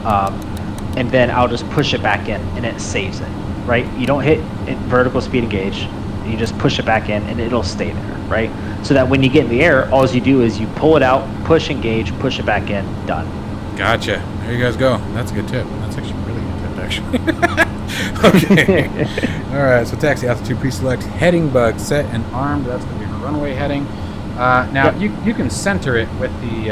and then I'll just push it back in, and it saves it, right? You don't hit vertical speed engage, you just push it back in, and it'll stay there, right? So that when you get in the air, all you do is you pull it out, push engage, push it back in, done. Gotcha. There you guys go. That's a good tip. That's actually a really good tip, actually. Okay. All right. So taxi altitude pre-select, heading bug set and armed. That's going to be the runway heading. Now you can center it with the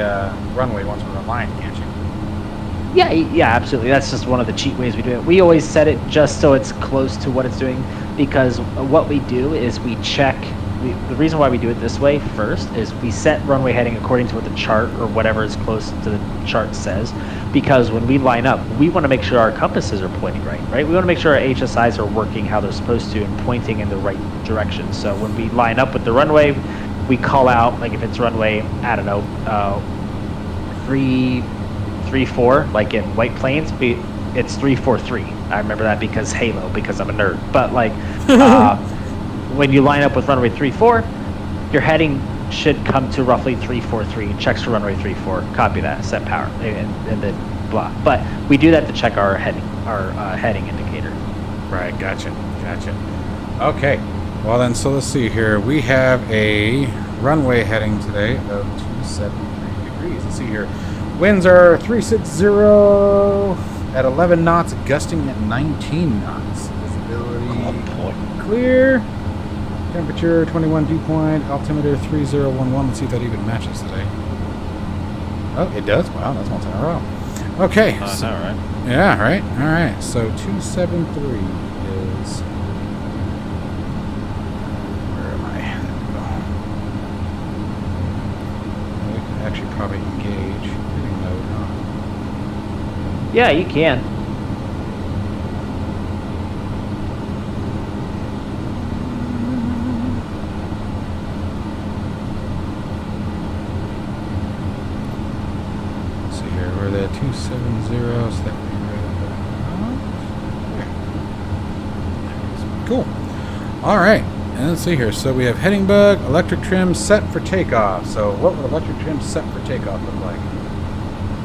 runway once we're aligned, can't you? Yeah, absolutely. That's just one of the cheat ways we do it. We always set it just so it's close to what it's doing, because what we do is we check. The reason why we do it this way first is we set runway heading according to what the chart or whatever is close to the chart says, because when we line up, we want to make sure our compasses are pointing right? We want to make sure our HSIs are working how they're supposed to and pointing in the right direction. So when we line up with the runway, we call out, like if it's runway, I don't know, 334, like in White Plains, it's 343. I remember that because Halo, because I'm a nerd. But like, when you line up with runway 34, you're heading should come to roughly 343, checks for runway 34, copy that, set power, and then blah. But we do that to check our heading indicator. Right, gotcha. Okay, well then, so let's see here. We have a runway heading today of 273 degrees. Let's see here. Winds are 360 at 11 knots, gusting at 19 knots. Visibility clear. Temperature 21 dew point. Altimeter 3011. Let's see if that even matches today. Oh, it does. Wow, that's once in a row. Okay. So, all right. Yeah, right. All right. So 273 is. Where am I? There we go. We can actually probably engage heading mode, huh? Yeah, you can. Let's see here. We're at 270, so that would be right about. Cool. All right. And let's see here. So we have heading bug, electric trim set for takeoff. So what would electric trim set for takeoff look like?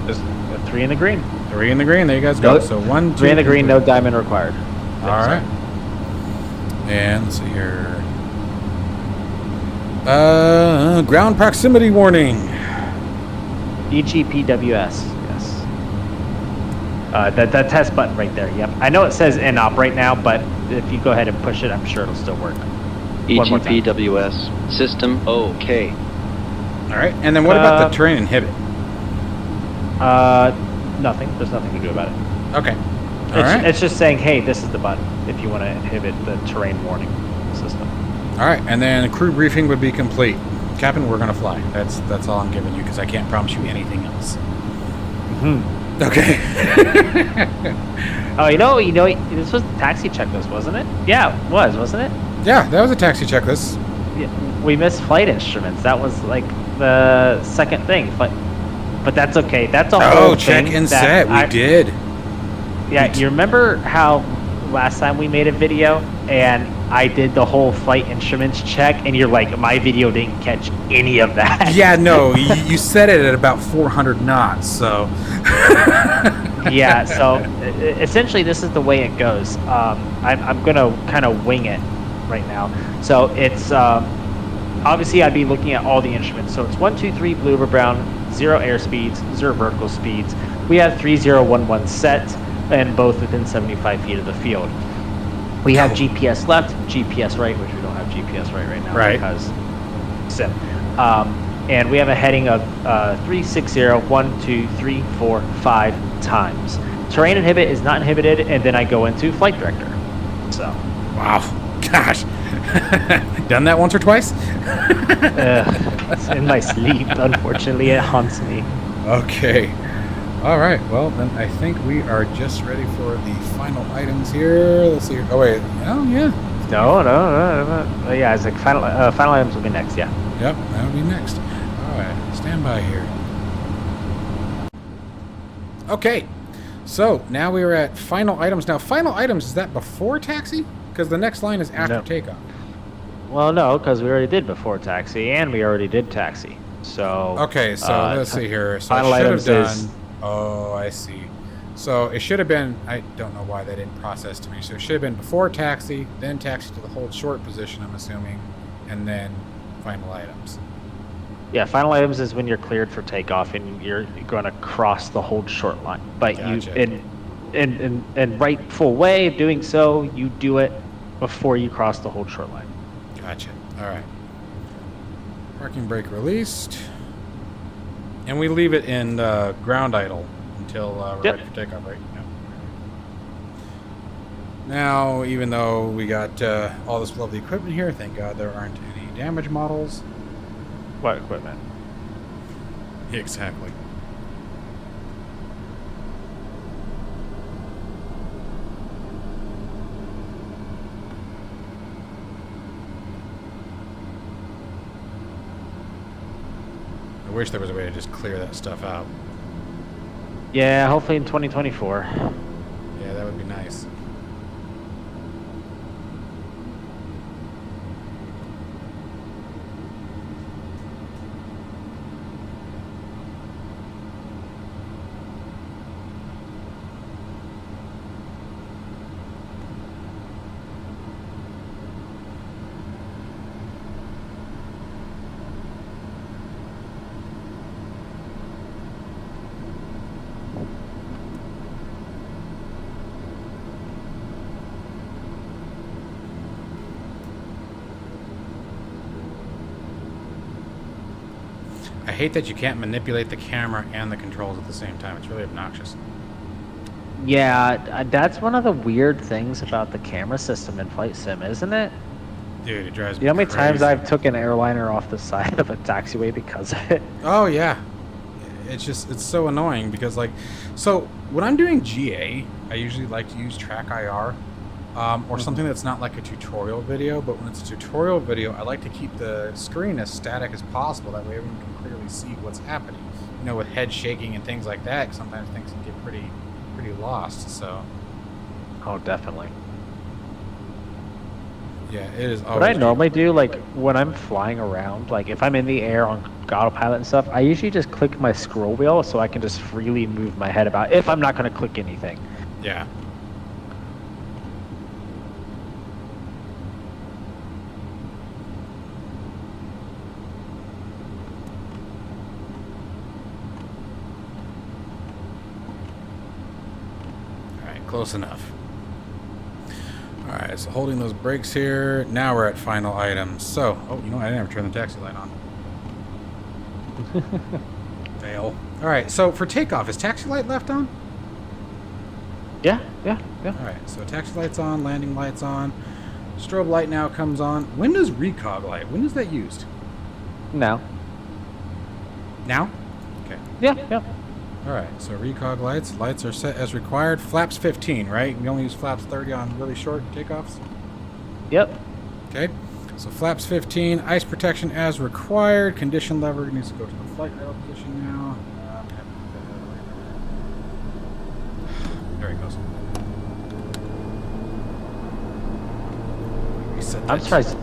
Just 3 in the green. 3 in the green. There you guys go. No, So 1, 2, 3 in the green, no diamond required. All right. And let's see here. Ground proximity warning. EGPWS, yes. That test button right there, yep. I know it says in-op right now, but if you go ahead and push it, I'm sure it'll still work. EGPWS, system OK. All right. And then what about the terrain inhibit? Nothing. There's nothing to do about it. Okay. All right. It's just saying, hey, this is the button if you want to inhibit the terrain warning system. All right. And then crew briefing would be complete. Captain, we're going to fly. That's all I'm giving you because I can't promise you anything else. Mm-hmm. Okay. Oh, you know, this was the taxi checklist, wasn't it? Yeah, it was, wasn't it? Yeah, that was a taxi checklist. Yeah, we missed flight instruments. That was like the second thing, but that's okay. That's a whole thing. Check and set. We did. Yeah, you remember how last time we made a video and I did the whole flight instruments check, and you're like, my video didn't catch any of that. Yeah, no, you set it at about 400 knots, so. Yeah, so essentially this is the way it goes. I'm going to kind of wing it right now. So it's, obviously I'd be looking at all the instruments. So it's 1, 2, 3, blue over brown, 0 airspeeds, 0 vertical speeds. We have 3011 set, and both within 75 feet of the field. We have GPS left, GPS right, which we don't have GPS right now, right, because sim. And we have a heading of 360, 1, 2, 3, 4, 5 times. Terrain inhibit is not inhibited, and then I go into flight director. So. Wow, gosh, done that once or twice? It's in my sleep. Unfortunately, it haunts me. Okay. All right. Well, then I think we are just ready for the final items here. Let's see. Oh wait. Oh yeah. No. Yeah, it's like final items will be next. Yeah. Yep, that'll be next. All right. Stand by here. Okay. So now we are at final items. Now, final items, is that before taxi? Because the next line is after takeoff. Well, no, because we already did before taxi, and we already did taxi. So. Okay. So let's see here. So final items is. Oh, I see. So it should have been, I don't know why they didn't process to me. So it should have been before taxi, then taxi to the hold short position, I'm assuming, and then final items. Yeah, final items is when you're cleared for takeoff and you're going to cross the hold short line. But gotcha. you, in rightful way of doing so, you do it before you cross the hold short line. Gotcha. All right. Parking brake released. And we leave it in ground idle until we're ready for takeoff, right? Yep. Now, even though we got all this lovely equipment here, thank God there aren't any damage models. What equipment? Exactly. I wish there was a way to just clear that stuff out. Yeah, hopefully in 2024. Yeah, that would be nice. hate that you can't manipulate the camera and the controls at the same time. It's really obnoxious. Yeah, that's one of the weird things about the camera system in Flight Sim, isn't it? Dude, it drives me You know how many times crazy. I've took an airliner off the side of a taxiway because of it? Oh, yeah. It's so annoying because, like, so when I'm doing GA, I usually like to use Track IR or something that's not like a tutorial video. But when it's a tutorial video, I like to keep the screen as static as possible. That way everyone can clearly see what's happening. You know, with head shaking and things like that, sometimes things can get pretty lost. So, Oh, definitely. yeah, it is always. What I normally do, like when I'm flying around, like if I'm in the air on autopilot and stuff, I usually just click my scroll wheel so I can just freely move my head about if I'm not going to click anything. Yeah. All right, close enough. All right, so holding those brakes here. Now we're at final items. So, oh, you know what? I didn't ever turn the taxi light on. Fail. All right, so for takeoff, is taxi light left on? Yeah. All right, so taxi light's on, landing light's on. Strobe light now comes on. When does recog light? When is that used? Now. Now? Okay. Yeah. All right, so recog lights. Lights are set as required. Flaps 15, right? We only use flaps 30 on really short takeoffs. Yep. Okay, so flaps 15, ice protection as required. Condition lever needs to go to the flight idle position now. There he goes. Reset I'm that. surprised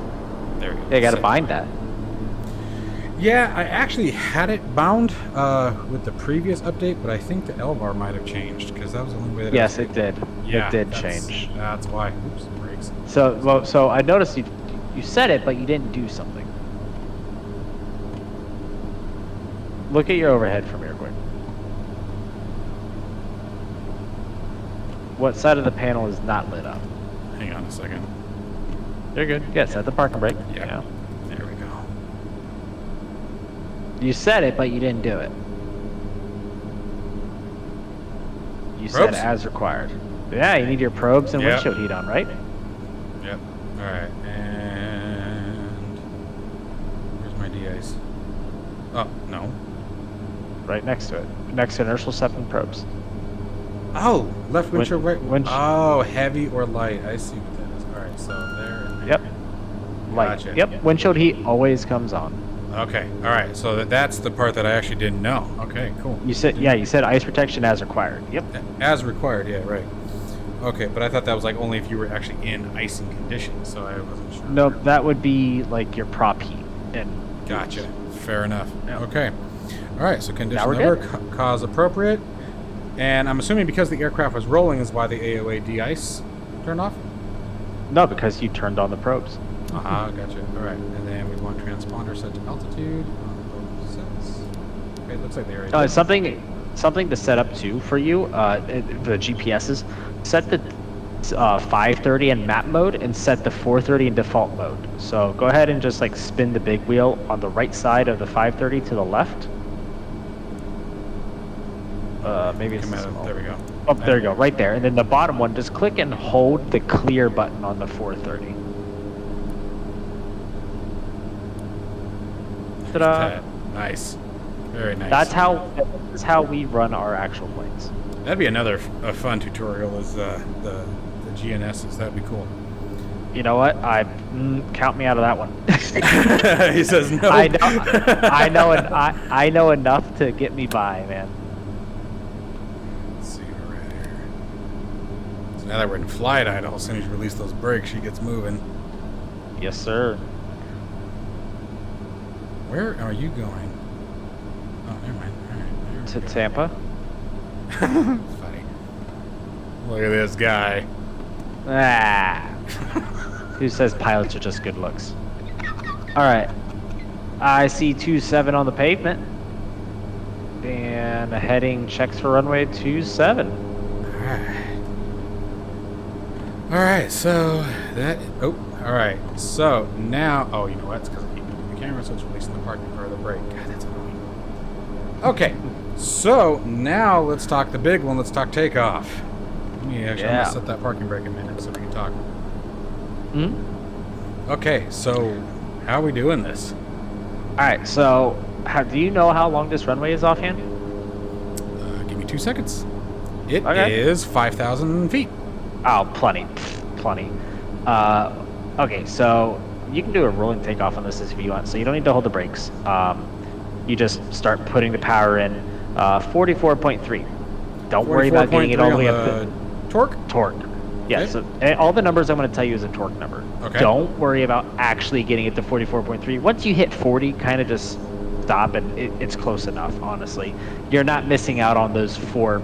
There we go. they got to Set. bind that. Yeah, I actually had it bound with the previous update, but I think the L-bar might have changed because that was the only way that Yes, it it did. Yeah, It did that's- change. That's why. Oops, brakes. So I noticed you said it, but you didn't do something. Look at your overhead from here quick. What side of the panel is not lit up? Hang on a second. You're good. Yeah, set the parking brake. Yeah. There we go. You said it, but you didn't do it. You Probes? said as required. Yeah, you need your probes and Yep. windshield heat on, right? Yep. All right. And where's my de-ice? Oh, no. Right next to it. Next to inertial set and probes. Oh, left windshield, right. windshield. Oh, heavy or light. I see what that is. All right, so there and there. Yep. Light. Gotcha. Yep. Windshield heat always comes on. Okay. All right. So that's the part that I actually didn't know. Okay. Cool. You said ice protection as required. Yep. As required. Yeah. Right. Okay, but I thought that was like only if you were actually in icing conditions, so I wasn't sure. No, that would be like your prop heat. And Gotcha. Fair enough. Yep. Okay. All right. So condition Now we're number good. cause appropriate, and I'm assuming because the aircraft was rolling is why the AOA de-ice turned off. no, because you turned on the probes. Gotcha. All right, and then we want transponder set to altitude on both sets. Okay, it looks like they already. did. Something to set up too for you. The GPSs set the 530 in map mode and set the 430 in default mode. So go ahead and just like spin the big wheel on the right side of the 530 to the left. Maybe it's Come out of- small. there we go. Oh, there you go, right there. And then the bottom one, just click and hold the clear button on the 430. Ta-da. Nice. Very nice. That's how we run our actual planes. That'd be another fun tutorial. Is the GNSs? That'd be cool. You know what? Count me out of that one. He says no. I know enough to get me by, man. Let's see, we're right here. So now that we're in flight idle, as soon as you release those brakes, she gets moving. Yes, sir. Where are you going? Oh, never mind. All right. To Tampa. Funny. Look at this guy. Ah. Who says pilots are just good looks? All right. I see 27 on the pavement. And heading checks for runway 27. All right, so that. Oh, all right. So now. Oh, you know what? It's because I keep moving the camera, so it's releasing the parking or the brake. God, that's annoying. Okay, so now let's talk the big one. Let's talk takeoff. Let me actually I'm gonna set that parking brake a minute so we can talk. Okay, so how are we doing this? All right, so do you know how long this runway is offhand? Give me 2 seconds. It Okay. is 5,000 feet. Oh, plenty. Okay, so you can do a rolling takeoff on this if you want, so you don't need to hold the brakes. You just start putting the power in. 44.3. Don't worry about getting it all the way up to torque. Yeah, Okay. so and all the numbers I'm going to tell you is a torque number. Okay. Don't worry about actually getting it to 44.3. Once you hit 40, kind of just stop, and it's close enough, honestly. You're not missing out on those 4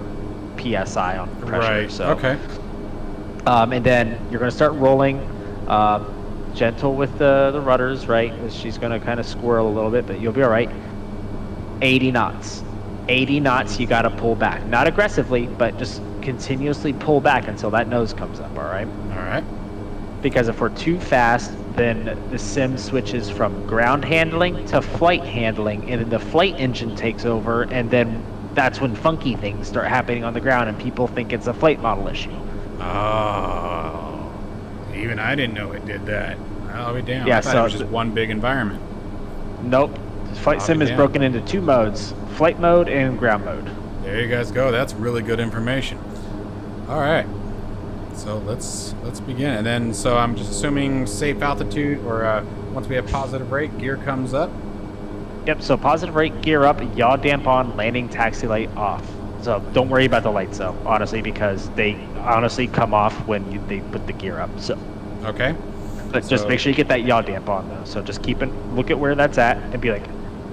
PSI on pressure. Right. So. Okay. And then you're going to start rolling, gentle with the rudders, right? She's going to kind of squirrel a little bit, but you'll be all right. 80 knots. 80 knots, you got to pull back. Not aggressively, but just continuously pull back until that nose comes up, all right? All right. Because if we're too fast, then the sim switches from ground handling to flight handling, and then the flight engine takes over, and then that's when funky things start happening on the ground, and people think it's a flight model issue. Oh, even I didn't know it did that. I'll be damned. Yeah, I thought so it was just one big environment. Nope. Flight sim is broken into 2 modes, flight mode and ground mode. There you guys go. That's really good information. All right. So let's begin. And then, so I'm just assuming safe altitude, or once we have positive rate, gear comes up. Yep, so positive rate, gear up, yaw damp on, landing taxi light off. So don't worry about the lights though, honestly, because they honestly come off when they put the gear up. So Okay. but just make sure you get that yaw damp on though. So just look at where that's at and be like,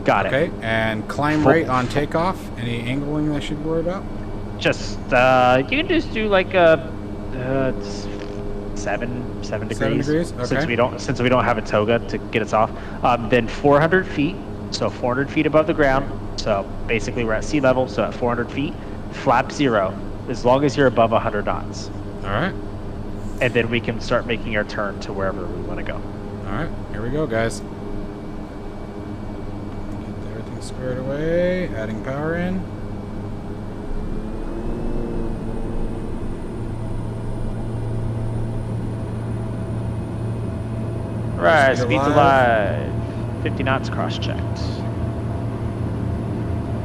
got it. Okay. And climb rate on takeoff. Any angling I should worry about? Just you can just do like a 7 degrees. 7 degrees? Okay. Since we don't have a toga to get us off. Then 400 feet. So 400 feet above the ground. So basically we're at sea level. So at 400 feet, flap 0, as long as you're above 100 knots. All right. And then we can start making our turn to wherever we want to go. All right. Here we go, guys. Get everything squared away. Adding power in. Right, speed's alive. 50 knots cross-checked.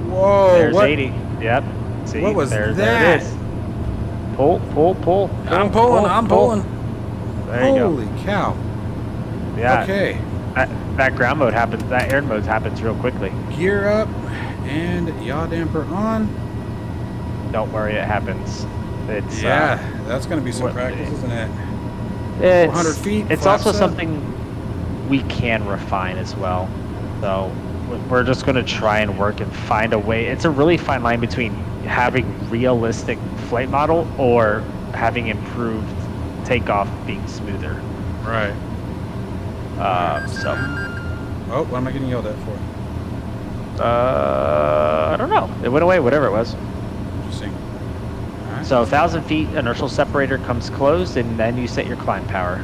Whoa! There's what? 80. Yep. See, What was there that? it is. Pull. I'm pulling. There you go. Holy cow! Yeah. Okay. That ground mode happens. That air mode happens real quickly. Gear up and yaw damper on. Don't worry, it happens. It's That's gonna be some what- practice, isn't it? it's 400 feet. It's flaps also up. something we can refine as well. So we're just going to try and work and find a way. It's a really fine line between having realistic flight model or having improved takeoff being smoother. Right. So Oh, what am I getting yelled at for? I don't know. It went away, whatever it was. Interesting. All right. So 1,000 feet, inertial separator comes closed, and then you set your climb power.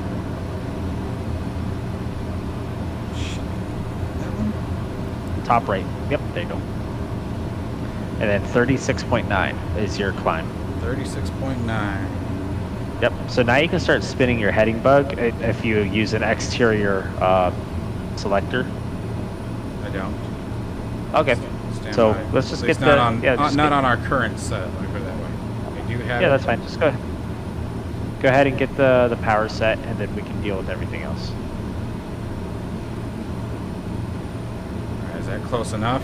That one? Top right. Yep, there you go. And then 36.9 is your climb. 36.9. Yep. So now you can start spinning your heading bug if you use an exterior selector. I don't. Okay. Stand So by. let's just At get least the not on just not get- on our current set. Let me put it that way. We do have. Yeah, that's fine. Just go ahead and get the power set, and then we can deal with everything else. All right, is that close enough?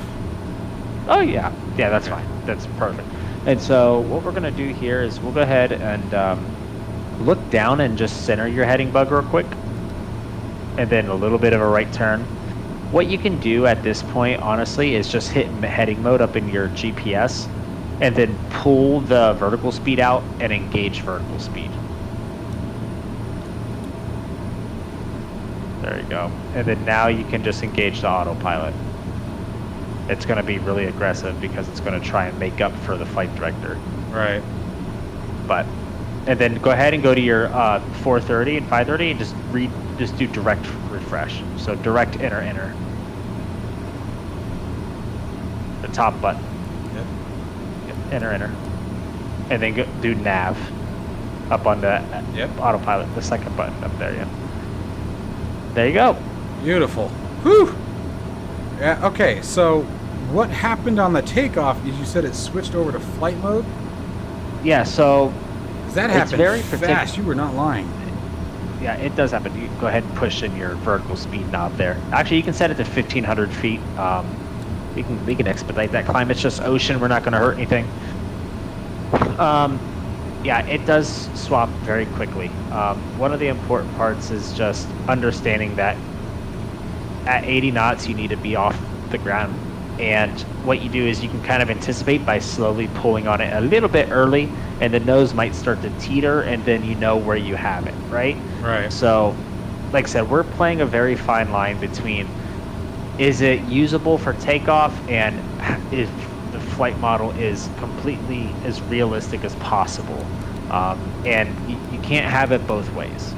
Oh yeah, that's fine. That's perfect. And so what we're gonna do here is we'll go ahead and look down and just center your heading bug real quick, and then a little bit of a right turn. What you can do at this point, honestly, is just hit heading mode up in your GPS, and then pull the vertical speed out and engage vertical speed. There you go. And then now you can just engage the autopilot. It's going to be really aggressive because it's going to try and make up for the flight director. Right. And then go ahead and go to your 430 and 530 and just do direct refresh. So direct enter. the top button. Yep. Yep. Enter. And then do nav up on the autopilot, the second button up there. Yeah. There you go. Beautiful. Whew. Yeah. Okay. So, what happened on the takeoff? Is you said it switched over to flight mode? Yeah. So. That happened very fast. You were not lying. Yeah, it does happen. You go ahead and push in your vertical speed knob there. Actually, you can set it to 1,500 feet. We can expedite that climb. It's just ocean. We're not going to hurt anything. Yeah, it does swap very quickly. One of the important parts is just understanding that at 80 knots, you need to be off the ground. And what you do is you can kind of anticipate by slowly pulling on it a little bit early, and the nose might start to teeter, and then you know where you have it, right? Right. So, like I said, we're playing a very fine line between is it usable for takeoff and if the flight model is completely as realistic as possible. And you can't have it both ways.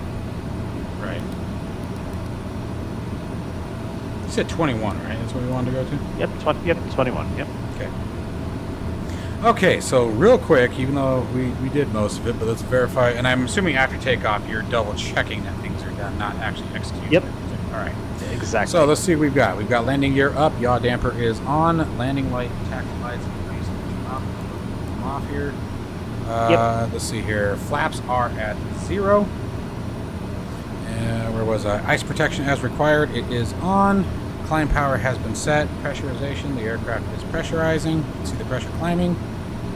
Right. You said 21, right? That's what we wanted to go to? Yep, 21, yep. Okay. Okay, so real quick, even though we did most of it, but let's verify, and I'm assuming after takeoff, you're double checking that things are done, not actually executing. Yep. All right. Exactly. So let's see what we've got. We've got landing gear up, yaw damper is on, landing light, taxi lights, off here. Let's see here. Flaps are at 0. Where was I? Ice protection as required. It is on. Climb power has been set. Pressurization. The aircraft is pressurizing. You can see the pressure climbing.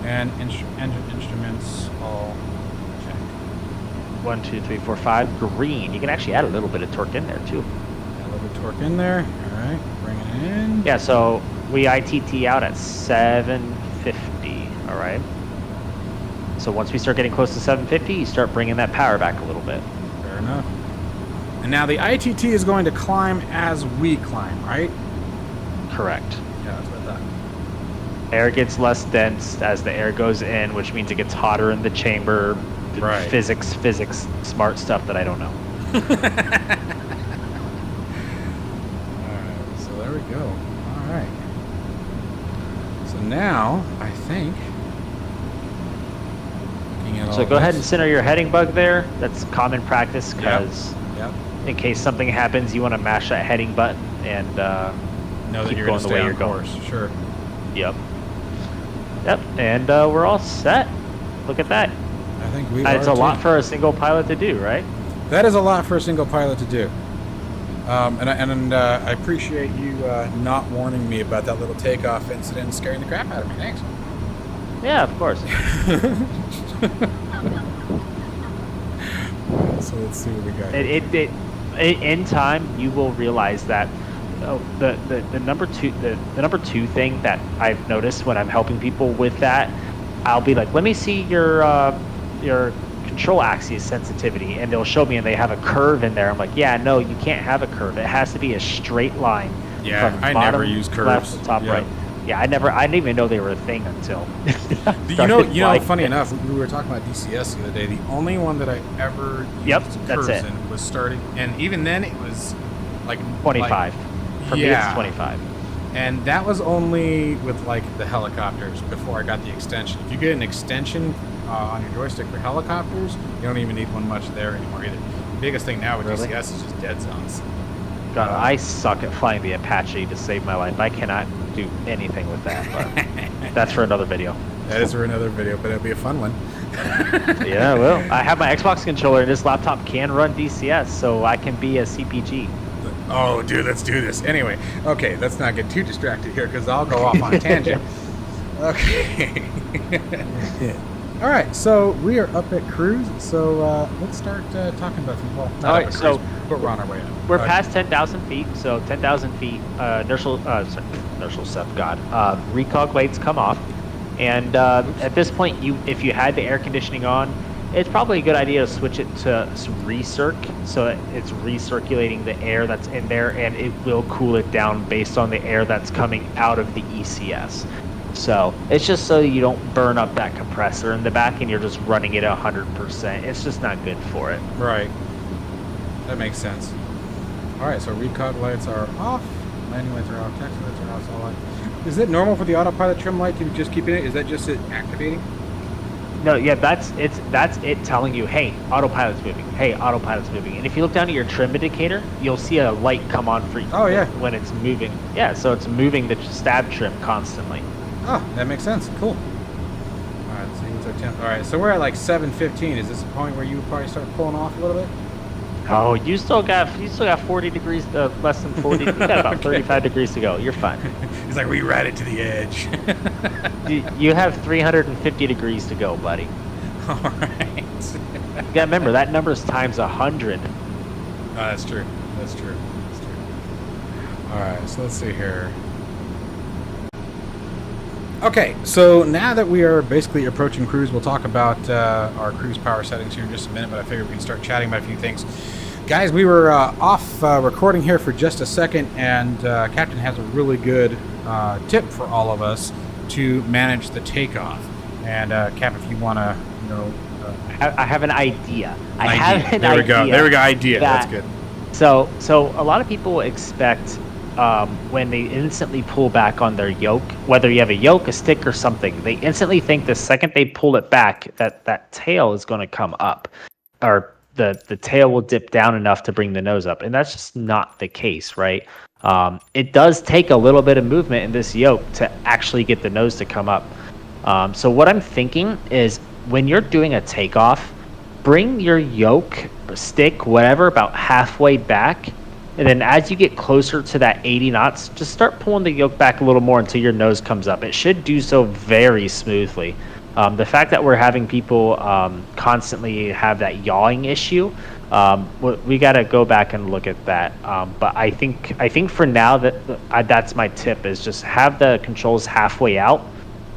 And engine instruments all checked. 1, 2, 3, 4, 5. Green. You can actually add a little bit of torque in there too. Add a little bit of torque in there. All right. Bring it in. Yeah. So we ITT out at 750. All right. So once we start getting close to 750, you start bringing that power back a little bit. Fair enough. And now the ITT is going to climb as we climb, right? Correct. Yeah, that's what I thought. Air gets less dense as the air goes in, which means it gets hotter in the chamber. Right. Physics, smart stuff that I don't know. Alright, so there we go. Alright. So now, I think... So go ahead and center your heading bug there. That's common practice because Yep. in case something happens, you want to mash that heading button and know that keep you're going going the way on you're going. course. Sure. Yep. And we're all set. Look at that. I think we. It's a lot for a single pilot to do, right? That is a lot for a single pilot to do. And I appreciate you not warning me about that little takeoff incident and scaring the crap out of me. Thanks. Yeah, of course. So let's see what we got. In time, you will realize that the number two thing that I've noticed when I'm helping people with that, I'll be like, let me see your control axis sensitivity, and they'll show me, and they have a curve in there. I'm like, yeah, no, you can't have a curve. It has to be a straight line. Yeah, from I bottom never use curves. left to top right. Yeah, I didn't even know they were a thing until. you know, funny enough, we were talking about DCS the other day. The only one that I ever used curves in was starting, and even then it was like 25. For me, it's 25. And that was only with like the helicopters before I got the extension. If you get an extension on your joystick for helicopters, you don't even need one much there anymore either. The biggest thing now with DCS is just dead zones. God, I suck at flying the Apache to save my life. I cannot do anything with that, but that's for another video. That is for another video, but it'll be a fun one. Yeah, well, I have my Xbox controller, and this laptop can run DCS, so I can be a CPG. Oh, dude, let's do this. Anyway, okay, let's not get too distracted here, because I'll go off on a tangent. Okay. All right, so we are up at cruise, so let's start talking about them. Well, all right, so but we're on our way up. We're past 10,000 feet, so 10,000 feet, inertial stuff, recog lights come off, and at this point, if you had the air conditioning on, it's probably a good idea to switch it to recirc, so it's recirculating the air that's in there, and it will cool it down based on the air that's coming out of the ECS. So it's just so you don't burn up that compressor in the back and you're just running it 100%. It's just not good for it. Right. That makes sense. All right, so recog lights are off, landing lights are off, taxi lights are off, all lights. Is it normal for the autopilot trim light to just keep in it? Is that just it activating? No, yeah, that's it telling you, hey, autopilot's moving. Hey, autopilot's moving. And if you look down at your trim indicator, you'll see a light come on for you. Oh, yeah. When it's moving. Yeah, so it's moving the stab trim constantly. Oh, that makes sense. Cool. All right, so what's our temp? All right, so we're at like 7:15. Is this a point where you would probably start pulling off a little bit? Oh, you still got 40 degrees, less than 40. You got about 35 degrees to go. You're fine. He's like, we ride it to the edge. You have 350 degrees to go, buddy. All right. You gotta remember, that number's times 100. Oh, that's true. That's true. That's true. All right, so let's see here. Okay, so now that we are basically approaching cruise, we'll talk about our cruise power settings here in just a minute, but I figured we can start chatting about a few things. Guys, we were off recording here for just a second, and Captain has a really good tip for all of us to manage the takeoff. And Cap, if you want to, I have an idea. There we go. Idea. That's good. So a lot of people expect when they instantly pull back on their yoke, whether you have a yoke, a stick, or something, they instantly think the second they pull it back that tail is going to come up, or the tail will dip down enough to bring the nose up, and that's just not the case, right? It does take a little bit of movement in this yoke to actually get the nose to come up. So what I'm thinking is when you're doing a takeoff, bring your yoke, stick, whatever, about halfway back. And then as you get closer to that 80 knots, just start pulling the yoke back a little more until your nose comes up. It should do so very smoothly. The fact that we're having people constantly have that yawing issue, we got to go back and look at that. But I think for now that's my tip, is just have the controls halfway out,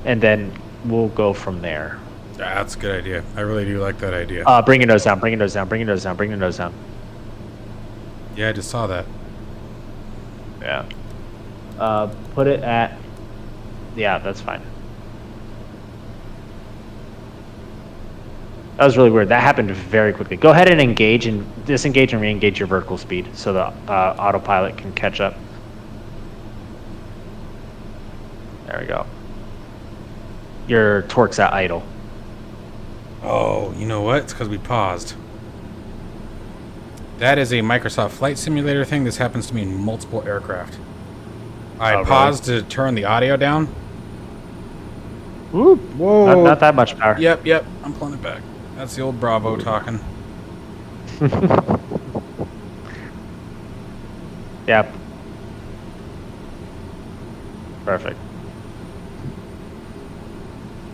and then we'll go from there. That's a good idea. I really do like that idea. Bring your nose down. Bring your nose down. Bring your nose down. Bring your nose down. Yeah, I just saw that. Yeah. Put it at... Yeah, that's fine. That was really weird. That happened very quickly. Go ahead and engage and disengage and re-engage your vertical speed so the autopilot can catch up. There we go. Your torque's at idle. Oh, you know what? It's because we paused. That is a Microsoft Flight Simulator thing. This happens to me in multiple aircraft. I paused to turn the audio down. Woo. Whoa. Not that much power. Yep. I'm pulling it back. That's the old Bravo talking. Yep. Perfect.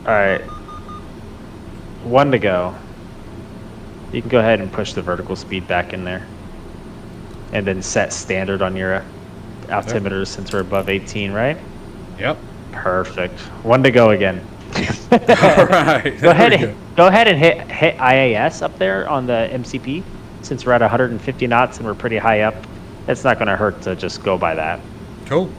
All right. 1 to go. You can go ahead and push the vertical speed back in there. And then set standard on your altimeters since we're above 18, right? Yep. Perfect. 1 to go again. All right. Go ahead and hit IAS up there on the MCP. Since we're at 150 knots and we're pretty high up, it's not going to hurt to just go by that. Cool.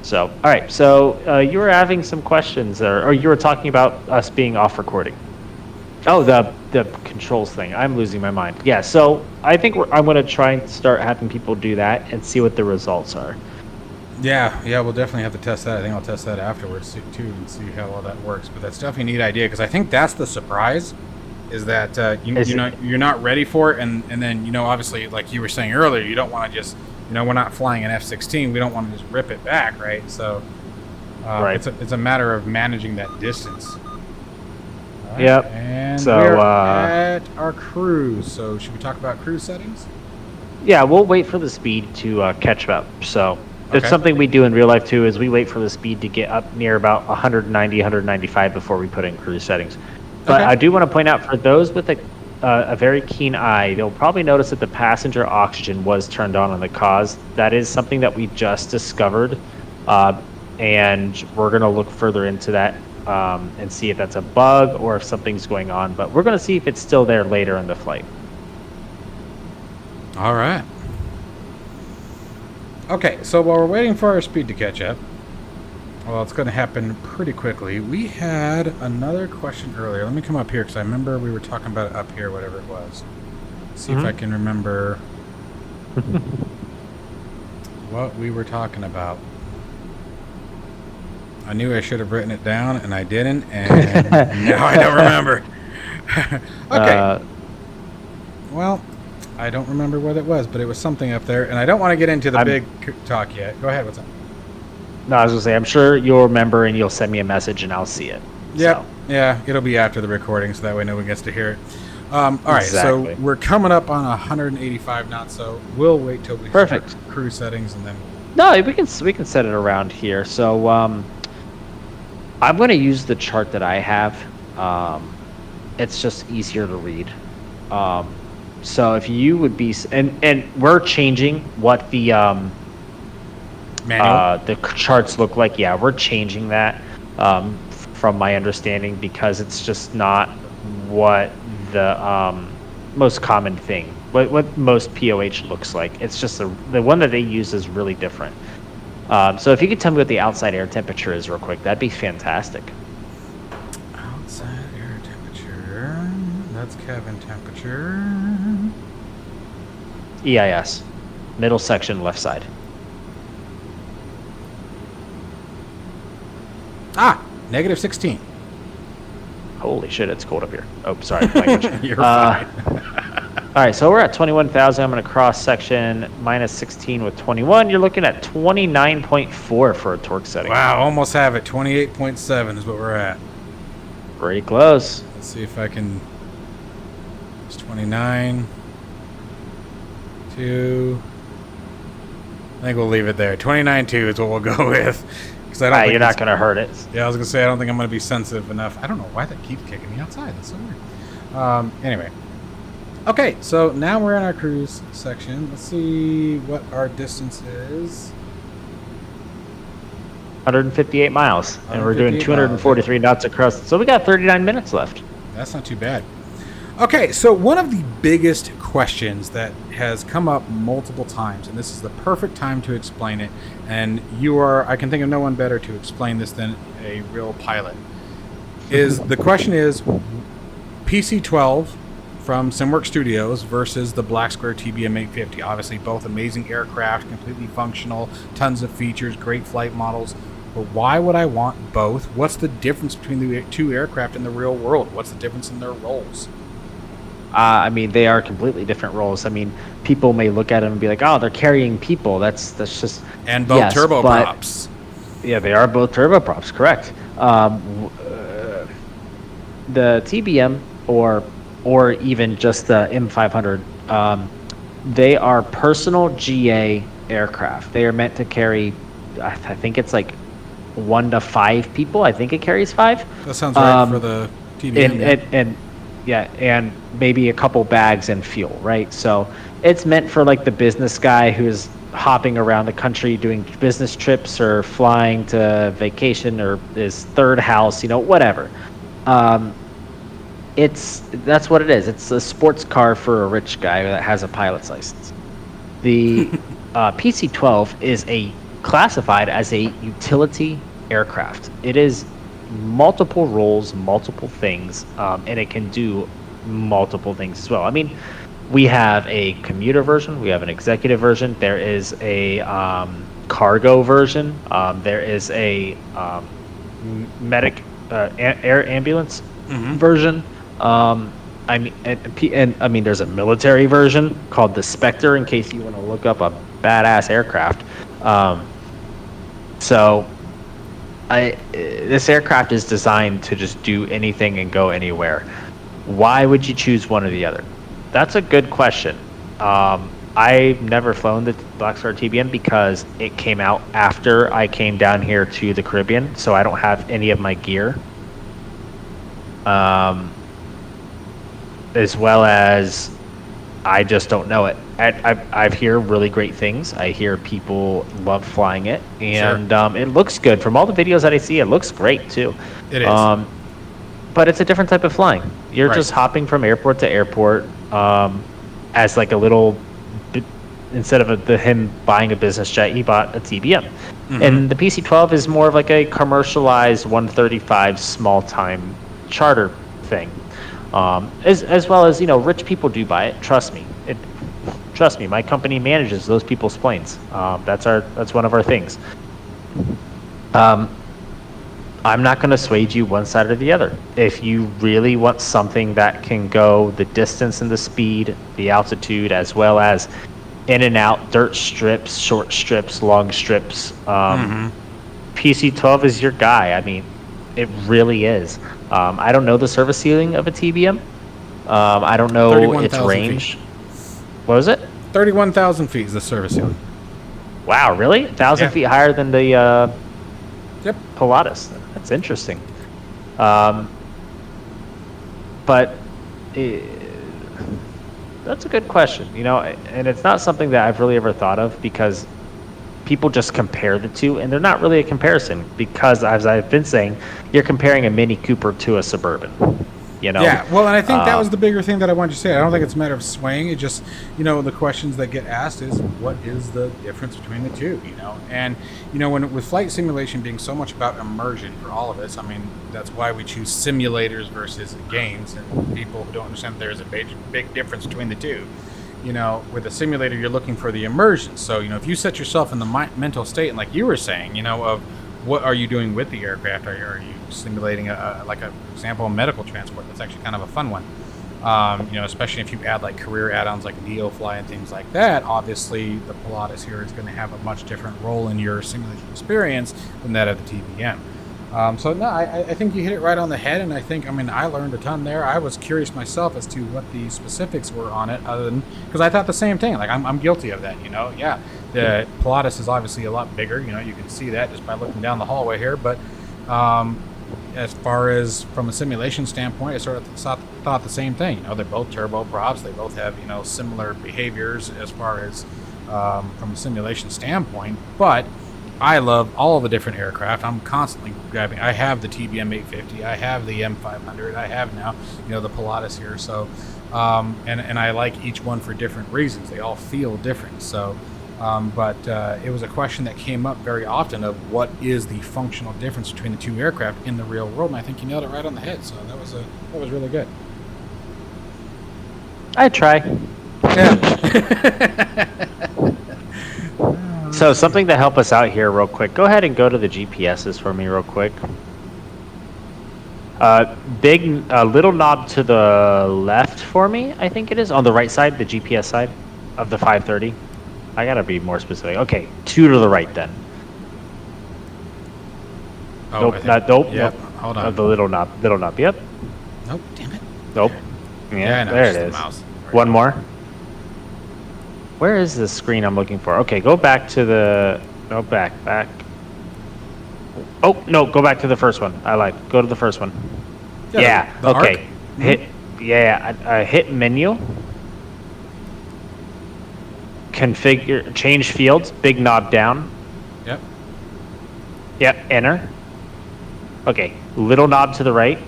So, all right. So you were having some questions, or you were talking about us being off recording. Oh, the controls thing. I'm losing my mind. Yeah. So I think I'm going to try and start having people do that and see what the results are. Yeah, we'll definitely have to test that. I think I'll test that afterwards too and see how all that works. But that's definitely a neat idea, because I think that's the surprise, is that you're not ready for it, and then obviously, like you were saying earlier, you don't want to just we're not flying an F-16. We don't want to just rip it back, right? So right. It's a matter of managing that distance. Right. Yep. And so we're at our cruise. So should we talk about cruise settings? Yeah, we'll wait for the speed to catch up. So it's something we do in real life too, is we wait for the speed to get up near about 190, 195 before we put in cruise settings. But I do want to point out, for those with a very keen eye, they'll probably notice that the passenger oxygen was turned on the cause. That is something that we just discovered, and we're going to look further into that and see if that's a bug or if something's going on. But we're going to see if it's still there later in the flight. All right. Okay, so while we're waiting for our speed to catch up, well, it's going to happen pretty quickly. We had another question earlier. Let me come up here, because I remember we were talking about it up here, whatever it was. See if I can remember what we were talking about. I knew I should have written it down, and I didn't, and now I don't remember. Okay. Well, I don't remember what it was, but it was something up there, and I don't want to get into the big talk yet. Go ahead. What's up? No, I was going to say, I'm sure you'll remember, and you'll send me a message, and I'll see it. Yep. So. Yeah, it'll be after the recording, so that way no one gets to hear it. All right, Exactly. so we're coming up on 185 knots, so we'll wait till we start cruise settings, and then... No, we can set it around here. So I'm going to use the chart that I have. It's just easier to read. So if you would be, and we're changing what the charts look like. Yeah, we're changing that from my understanding, because it's just not what the most common thing. What most POH looks like. It's just the one that they use is really different. So if you could tell me what the outside air temperature is real quick, that'd be fantastic. Outside air temperature. That's cabin temperature. EIS. Middle section, left side. Negative 16. Holy shit, it's cold up here. Oh, sorry. Language. You're fine. All right, so we're at 21,000. I'm going to cross section minus 16 with 21. You're looking at 29.4 for a torque setting. Wow, almost have it. 28.7 is what we're at. Pretty close. Let's see if I can... It's 29. 2. I think we'll leave it there. 29.2 is what we'll go with. I don't think you're not going to hurt it. Yeah, I was going to say, I don't think I'm going to be sensitive enough. I don't know why that keeps kicking me outside. That's so weird. Anyway. Okay, so now we're in our cruise section. Let's see what our distance is. 158 miles. And we're doing 243 knots across. So we got 39 minutes left. That's not too bad. Okay, so one of the biggest questions that has come up multiple times, and this is the perfect time to explain it, and I can think of no one better to explain this than a real pilot, the question is PC-12 from Simworks Studios versus the Black Square TBM 850. Obviously, both amazing aircraft, completely functional, tons of features, great flight models. But why would I want both? What's the difference between the two aircraft in the real world? What's the difference in their roles? I mean, they are completely different roles. I mean, people may look at them and be like, "Oh, they're carrying people." That's just and both turboprops. Yeah, they are both turboprops. Correct. The TBM or even just the M500, they are personal GA aircraft. They are meant to carry, I think it's like 1 to 5 people. I think it carries 5. That sounds right for the TBM. And maybe a couple bags and fuel, right? So it's meant for like the business guy who's hopping around the country doing business trips or flying to vacation or his third house, whatever. That's what it is. It's a sports car for a rich guy that has a pilot's license. The PC-12 is classified as a utility aircraft. It is multiple roles, multiple things, and it can do multiple things as well. I mean, we have a commuter version, we have an executive version, there is a cargo version, there is a medic air ambulance version. I mean, there's a military version called the Spectre in case you want to look up a badass aircraft. This aircraft is designed to just do anything and go anywhere. Why would you choose one or the other? That's a good question. I've never flown the Black Star TBM because it came out after I came down here to the Caribbean, so I don't have any of my gear. As well as I just don't know it. I hear really great things. I hear people love flying it, and it looks good. From all the videos that I see, it looks great too. It is. But it's a different type of flying. You're just hopping from airport to airport as like a little. Instead of him buying a business jet, he bought a TBM. And the PC-12 is more of like a commercialized 135 small time charter thing. As well as, rich people do buy it. Trust me. Trust me, my company manages those people's planes. That's one of our things. I'm not going to sway you one side or the other. If you really want something that can go the distance and the speed, the altitude, as well as in and out dirt strips, short strips, long strips, PC-12 is your guy. I mean, it really is. I don't know the service ceiling of a TBM. I don't know its range. Feet. What was it? 31,000 feet is the service ceiling. Wow, really? 1,000 feet higher than the Pilatus. That's interesting. But that's a good question, and it's not something that I've really ever thought of because people just compare the two, and they're not really a comparison because, as I've been saying, you're comparing a Mini Cooper to a Suburban. Yeah, well, and I think that was the bigger thing that I wanted to say. I don't think it's a matter of swaying. It just, the questions that get asked is, what is the difference between the two, And, when with flight simulation being so much about immersion for all of us, I mean, that's why we choose simulators versus games. And people who don't understand there's a big difference between the two. With a simulator, you're looking for the immersion. So, if you set yourself in the mental state, and like you were saying, of what are you doing with the aircraft? Are you simulating like a example of medical transport? That's actually kind of a fun one. Especially if you add like career add-ons like NeoFly and things like that. Obviously, the Pilatus here is going to have a much different role in your simulation experience than that of the TBM. I think you hit it right on the head, and I learned a ton there. I was curious myself as to what the specifics were on it, other than because I thought the same thing. Like I'm guilty of that, The Pilatus is obviously a lot bigger. You can see that just by looking down the hallway here. But as far as from a simulation standpoint, I sort of thought the same thing. They're both turboprops. They both have similar behaviors as far as from a simulation standpoint, but I love all the different aircraft. I'm constantly grabbing. I have the TBM 850. I have the M500. I have now, the Pilatus here. So, and I like each one for different reasons. They all feel different. So, but it was a question that came up very often of what is the functional difference between the two aircraft in the real world. And I think you nailed it right on the head. So that was really good. I try. Yeah. So something to help us out here real quick. Go ahead and go to the GPSs for me real quick. Little knob to the left for me, I think it is. On the right side, the GPS side of the 530. I gotta be more specific. Okay, 2 to the right then. Oh, nope. Yep. Nope. Hold on. The little knob. Yep. Nope. Damn it. Nope. Yeah, no, there it is. Mouse. One more. Where is the screen I'm looking for? Okay, go back to the... No, back. Oh, no, go back to the first one. I lied. Go to the first one. Yeah, okay. Arc? Hit menu. Configure, change fields, big knob down. Yep, enter. Okay, little knob to the right.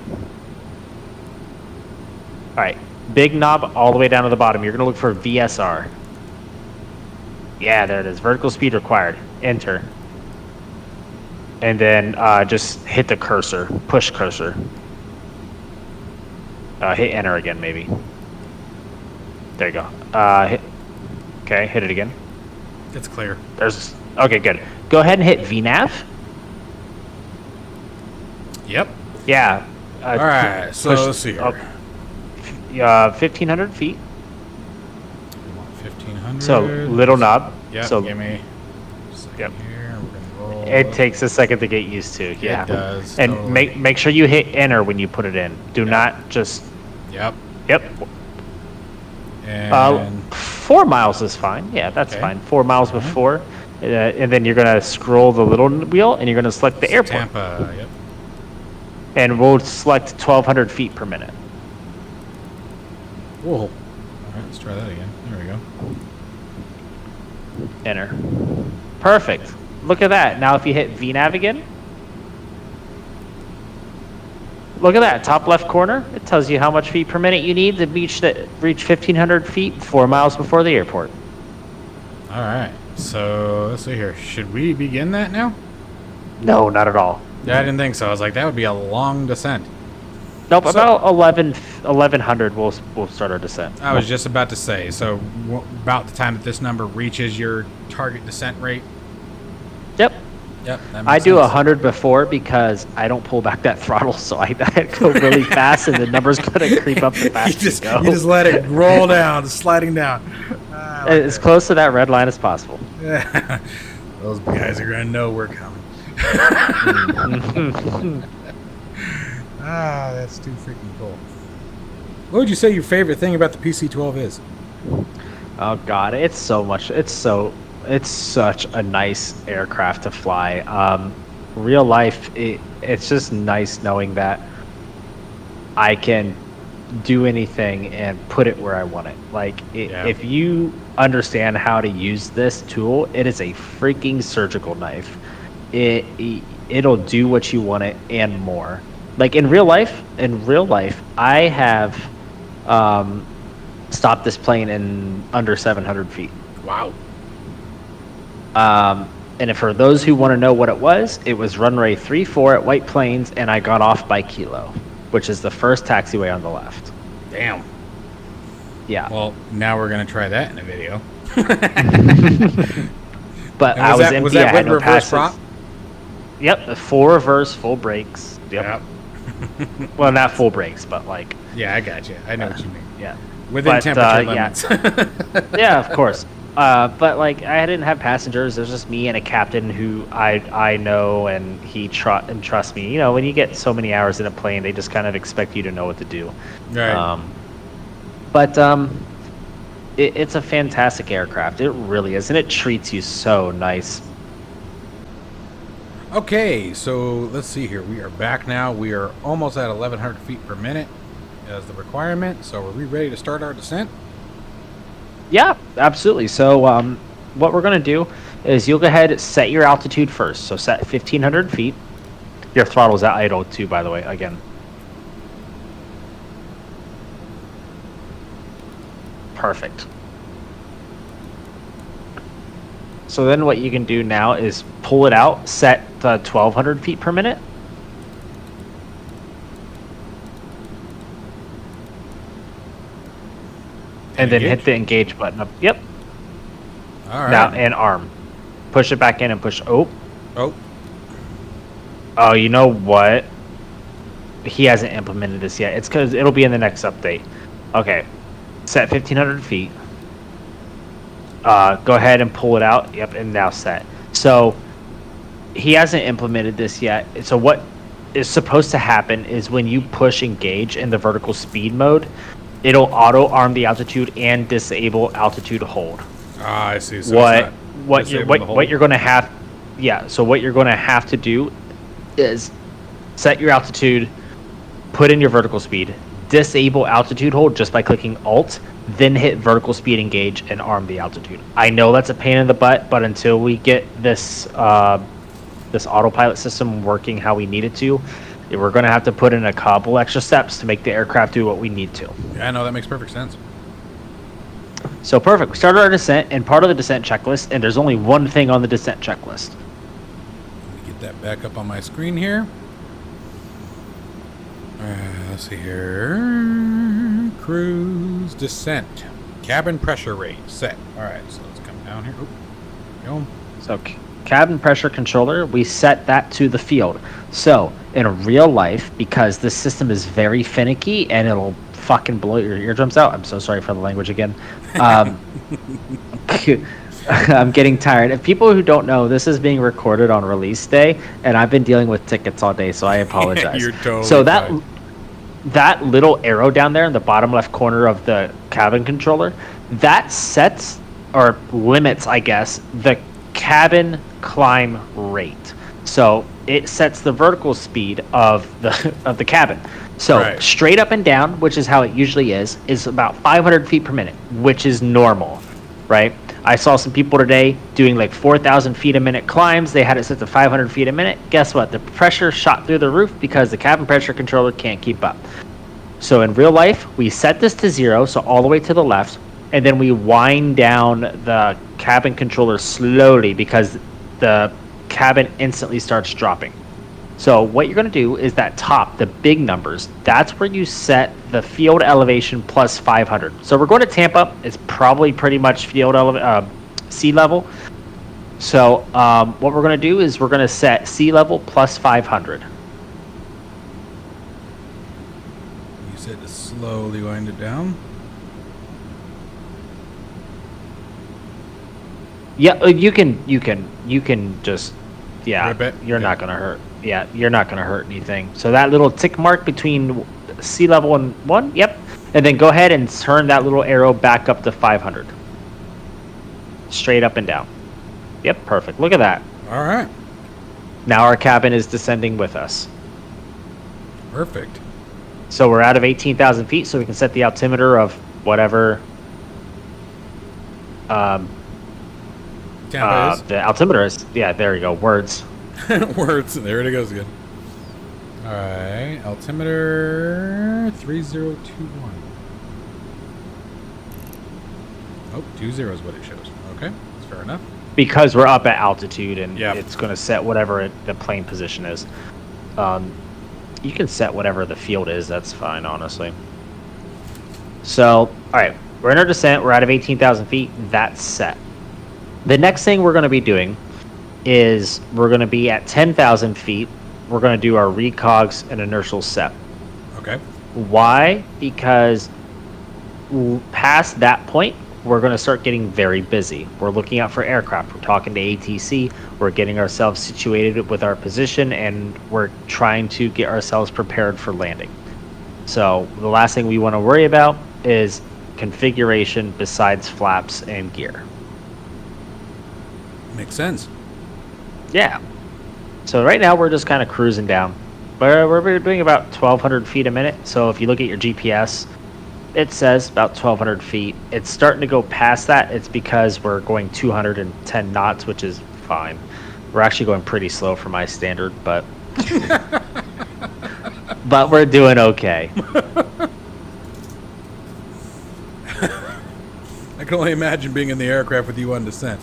All right, big knob all the way down to the bottom. You're gonna look for VSR. Yeah, there it is. Vertical speed required. Enter. And then just hit the cursor. Push cursor. Hit enter again, maybe. There you go. Okay, hit it again. It's clear. Okay, good. Go ahead and hit VNAV. Yep. Yeah. All right, so let's see here. 1,500 feet. 1,500. So little knob. Yeah. So give me a second here. We're gonna roll. It takes a second to get used to. Yeah. It does. And totally. make sure you hit enter when you put it in. Do not just. Yep. Yep. And 4 miles is fine. Yeah, that's Okay. fine. 4 miles before, and then you're gonna scroll the little wheel, and you're gonna select the airport. Tampa. Yep. And we'll select 1,200 feet per minute. Whoa. All right, let's try that again. There we go. Enter. Perfect. Look at that. Now if you hit VNAV again, look at that. Top left corner. It tells you how much feet per minute you need to reach 1,500 feet 4 miles before the airport. All right. So let's see here. Should we begin that now? No, not at all. Yeah, I didn't think so. I was like, that would be a long descent. Nope, So- about 1,100 we'll start our descent. I was just about to say. So about the time that this number reaches your target descent rate. Yep. Yep. That I makes do sense. 100 before because I don't pull back that throttle, so I go really fast, and the number's gonna creep up the faster You just let it roll down, sliding down. As close to that red line as possible. Yeah. Those guys are gonna know we're coming. That's too freaking cool. What would you say your favorite thing about the PC-12 is? Oh God, it's such a nice aircraft to fly. Real life, it's just nice knowing that I can do anything and put it where I want it. If you understand how to use this tool, it is a freaking surgical knife. It'll do what you want it and more. Like in real life, I have stopped this plane in under 700 feet. Wow. And for those who want to know what it was runway 34 at White Plains, and I got off by Kilo, which is the first taxiway on the left. Damn. Yeah. Well, now we're gonna try that in a video. But I was empty. Was that I had with no reverse passes. prop? Yep, full reverse, full brakes. Yep. Well, not full brakes, but like. Yeah, I got you. I know what you mean. Yeah. Within temperature limits. Yeah, of course. But like I didn't have passengers. There's just me and a captain who I know, and he trusts me. You know, when you get so many hours in a plane, they just kind of expect you to know what to do. Right. It's a fantastic aircraft. It really is, and it treats you so nice. Okay, so let's see here. We are back now. We are almost at 1,100 feet per minute as the requirement. So are we ready to start our descent? Yeah, absolutely. So what we're going to do is you'll go ahead and set your altitude first. So set 1,500 feet. Your throttle's at idle too, by the way, again. Perfect. So then what you can do now is pull it out, set 1,200 feet per minute. And then hit the engage button up. Yep. All right. Now, and arm. Push it back in and push. Oh, you know what? He hasn't implemented this yet. It's because it'll be in the next update. Okay. Set 1,500 feet. Go ahead and pull it out. Yep, and now set. So he hasn't implemented this yet. So what is supposed to happen is when you push engage in the vertical speed mode, it'll auto arm the altitude and disable altitude hold. Ah, I see. So what you're going to have, so what you're going to have to do is set your altitude, put in your vertical speed, disable altitude hold just by clicking Alt, then hit vertical speed engage and arm the altitude. I know that's a pain in the butt, but until we get this this autopilot system working how we need it to, we're going to have to put in a couple extra steps to make the aircraft do what we need to. Yeah, no, that makes perfect sense. So perfect. We started our descent, and part of the descent checklist, and there's only one thing on the descent checklist. Let me get that back up on my screen here. Let's see here. Cruise descent. Cabin pressure rate set. All right, so let's come down here. Go. So cabin pressure controller, we set that to the field. So in real life, because this system is very finicky and it'll fucking blow your eardrums out. I'm so sorry for the language again. I'm getting tired. If people who don't know, this is being recorded on release day, and I've been dealing with tickets all day, so I apologize. You're totally so fine. that little arrow down there in the bottom left corner of the cabin controller, that sets or limits, I guess, the cabin climb rate. So it sets the vertical speed of the cabin. So right. Straight up and down, which is how it usually is about 500 feet per minute, which is normal, right? I saw some people today doing like 4,000 feet a minute climbs. They had it set to 500 feet a minute. Guess what? The pressure shot through the roof because the cabin pressure controller can't keep up. So in real life, we set this to 0, so all the way to the left, and then we wind down the cabin controller slowly because the cabin instantly starts dropping. So what you're going to do is that top, the big numbers, that's where you set the field elevation plus 500. So we're going to Tampa. It's probably pretty much sea level. So what we're going to do is we're going to set sea level plus 500. You said to slowly wind it down. Yeah, you can just, yeah, Rip it? you're Okay. not going to hurt. Yeah, you're not going to hurt anything. So that little tick mark between sea level and 1, yep. And then go ahead and turn that little arrow back up to 500. Straight up and down. Yep, perfect. Look at that. All right. Now our cabin is descending with us. Perfect. So we're out of 18,000 feet, so we can set the altimeter of whatever Tampa the altimeter is. Yeah, there you go. Words. is. Words. There it goes again. All right. Altimeter 3021. Oh, 20 is what it shows. Okay. That's fair enough. Because we're up at altitude and Yep. it's going to set whatever the plane position is. You can set whatever the field is. That's fine, honestly. So, all right. We're in our descent. We're out of 18,000 feet. That's set. The next thing we're going to be doing is we're going to be at 10,000 feet. We're going to do our recogs and inertial set. Okay. Why? Because past that point, we're going to start getting very busy. We're looking out for aircraft. We're talking to ATC. We're getting ourselves situated with our position, and we're trying to get ourselves prepared for landing. So the last thing we want to worry about is configuration besides flaps and gear. Makes sense. Yeah. So right now we're just kind of cruising down. We're doing about 1,200 feet a minute. So if you look at your GPS, it says about 1,200 feet. It's starting to go past that. It's because we're going 210 knots, which is fine. We're actually going pretty slow for my standard, but but we're doing okay. I can only imagine being in the aircraft with you on descent.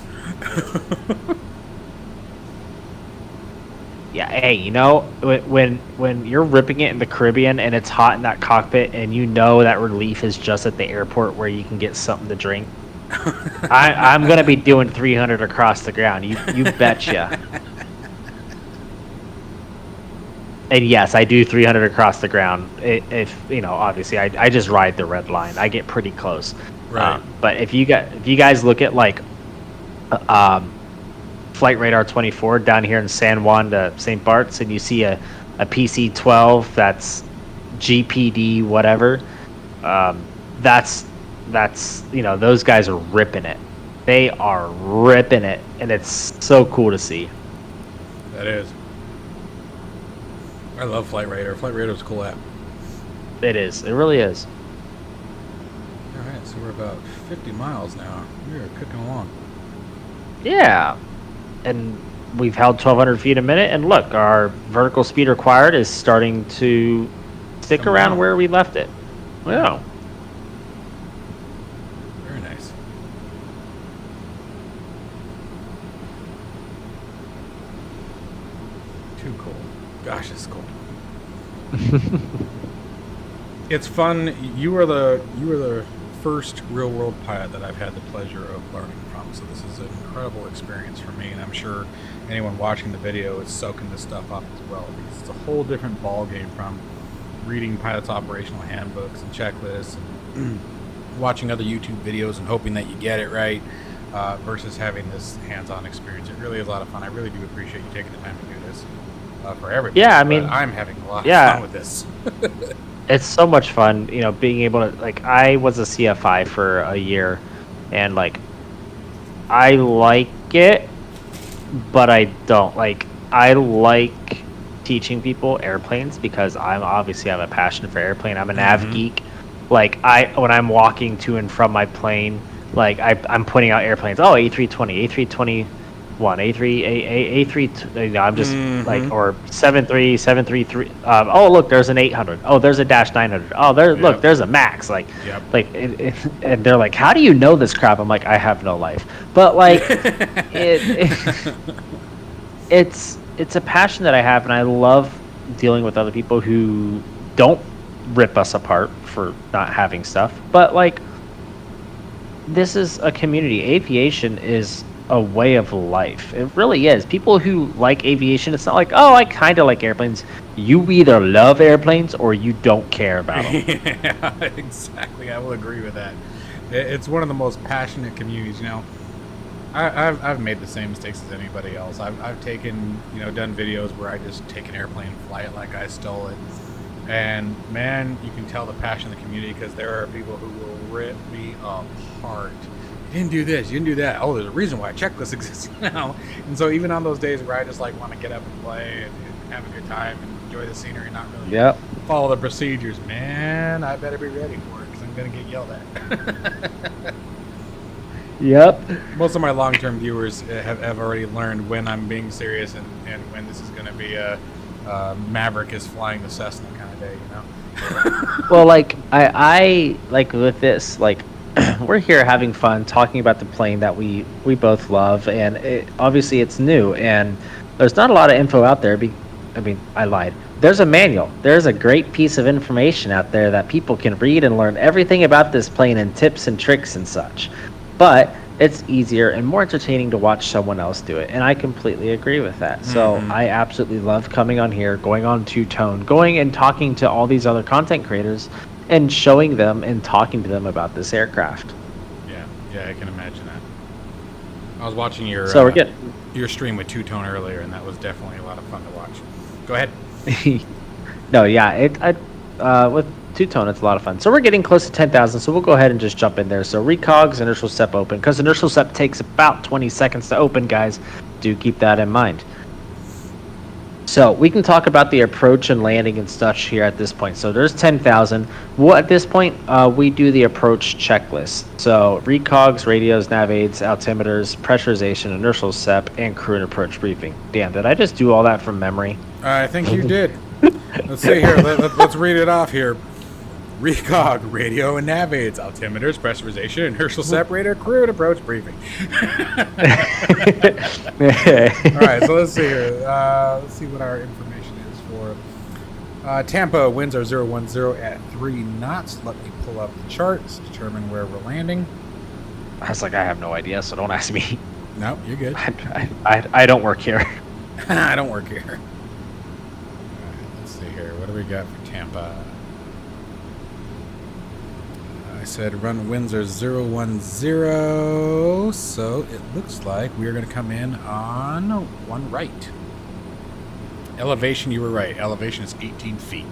Yeah, hey, you know, when you're ripping it in the Caribbean and it's hot in that cockpit and you know that relief is just at the airport where you can get something to drink, I'm going to be doing 300 across the ground. You betcha. And yes, I do 300 across the ground. If you know, obviously, I just ride the red line. I get pretty close. Right. But if you guys look at like Flight Radar 24 down here in San Juan to St. Bart's, and you see a PC-12 that's GPD whatever, that's you know, those guys are ripping it. They are ripping it, and it's so cool to see. That is. I love Flight Radar. Flight Radar is a cool app. It is. It really is. All right, so we're about 50 miles now. We are cooking along. Yeah. And we've held 1,200 feet a minute, and look, our vertical speed required is starting to stick Come around on. where we left it. Yeah. Very nice. Too cool. Gosh, it's cool. It's fun. You were the first real world pilot that I've had the pleasure of learning from. So this is an incredible experience for me, and I'm sure anyone watching the video is soaking this stuff up as well, because it's a whole different ball game from reading pilots' operational handbooks and checklists and watching other YouTube videos and hoping that you get it right, versus having this hands-on experience. It really is a lot of fun. I really do appreciate you taking the time to do this for everybody. Yeah, I mean, but I'm having a lot of yeah. fun with this. It's so much fun, you know, being able to, like, I was a CFI for a year, and, like, I like it, but I don't. Like, I like teaching people airplanes because I'm obviously have a passion for airplane. I'm a nav geek. Like, when I'm walking to and from my plane, like, I'm pointing out airplanes. Oh, A320, A321, A3, you know, I'm just like, or 73, 733. Oh, look, there's an 800. Oh, there's a dash 900. Oh, look, there's a Max. Like, like, and they're like, how do you know this crap? I'm like, I have no life. But like, it's a passion that I have, and I love dealing with other people who don't rip us apart for not having stuff. But like, this is a community. Aviation is a way of life. It really is. People who like aviation, it's not like, oh, I kind of like airplanes. You either love airplanes or you don't care about them. Yeah, exactly. I will agree with that. It's one of the most passionate communities. I've made the same mistakes as anybody else. I've taken, done videos where I just take an airplane, fly it like I stole it. And man, you can tell the passion of the community, because there are people who will rip me apart. You didn't do this, you didn't do that. Oh, there's a reason why a checklist exists now. And so even on those days where I just want to get up and play and have a good time and enjoy the scenery and not really follow the procedures, man, I better be ready for it, because I'm going to get yelled at. Yep. Most of my long-term viewers have already learned when I'm being serious and when this is going to be a Maverick is flying the Cessna kind of day, Well, like I like with this, like we're here having fun talking about the plane that we both love, and obviously it's new and there's not a lot of info out there. I lied. There's a manual. There's a great piece of information out there that people can read and learn everything about this plane and tips and tricks and such. But it's easier and more entertaining to watch someone else do it, and I completely agree with that. So I absolutely love coming on here, going on Two-Tone, going and talking to all these other content creators and showing them and talking to them about this aircraft. Yeah, I can imagine that. I was watching your stream with Two-Tone earlier, and that was definitely a lot of fun to watch. Go ahead. No, yeah, with Two-Tone, it's a lot of fun. So we're getting close to 10,000, so we'll go ahead and just jump in there. So recogs, inertial step open, because inertial step takes about 20 seconds to open, guys. Do keep that in mind. So we can talk about the approach and landing and stuff here at this point. So there's 10,000. Well, at this point, we do the approach checklist. So recogs, radios, nav aids, altimeters, pressurization, inertial step, and crew and approach briefing. Damn, did I just do all that from memory? I think you did. Let's see here. Let's read it off here. Recog, radio and nav aids, altimeters, pressurization, inertial separator, crew and approach briefing. All right, so let's see here. Let's see what our information is for Tampa. Winds are 010 at 3 knots. Let me pull up the charts, determine where we're landing. I was like, I have no idea, so don't ask me. No, you're good. I don't work here. I don't work here. All right, let's see here. What do we got for Tampa? I said run winds are 010, so it looks like we're going to come in on 1 right. Elevation, you were right. Elevation is 18 feet.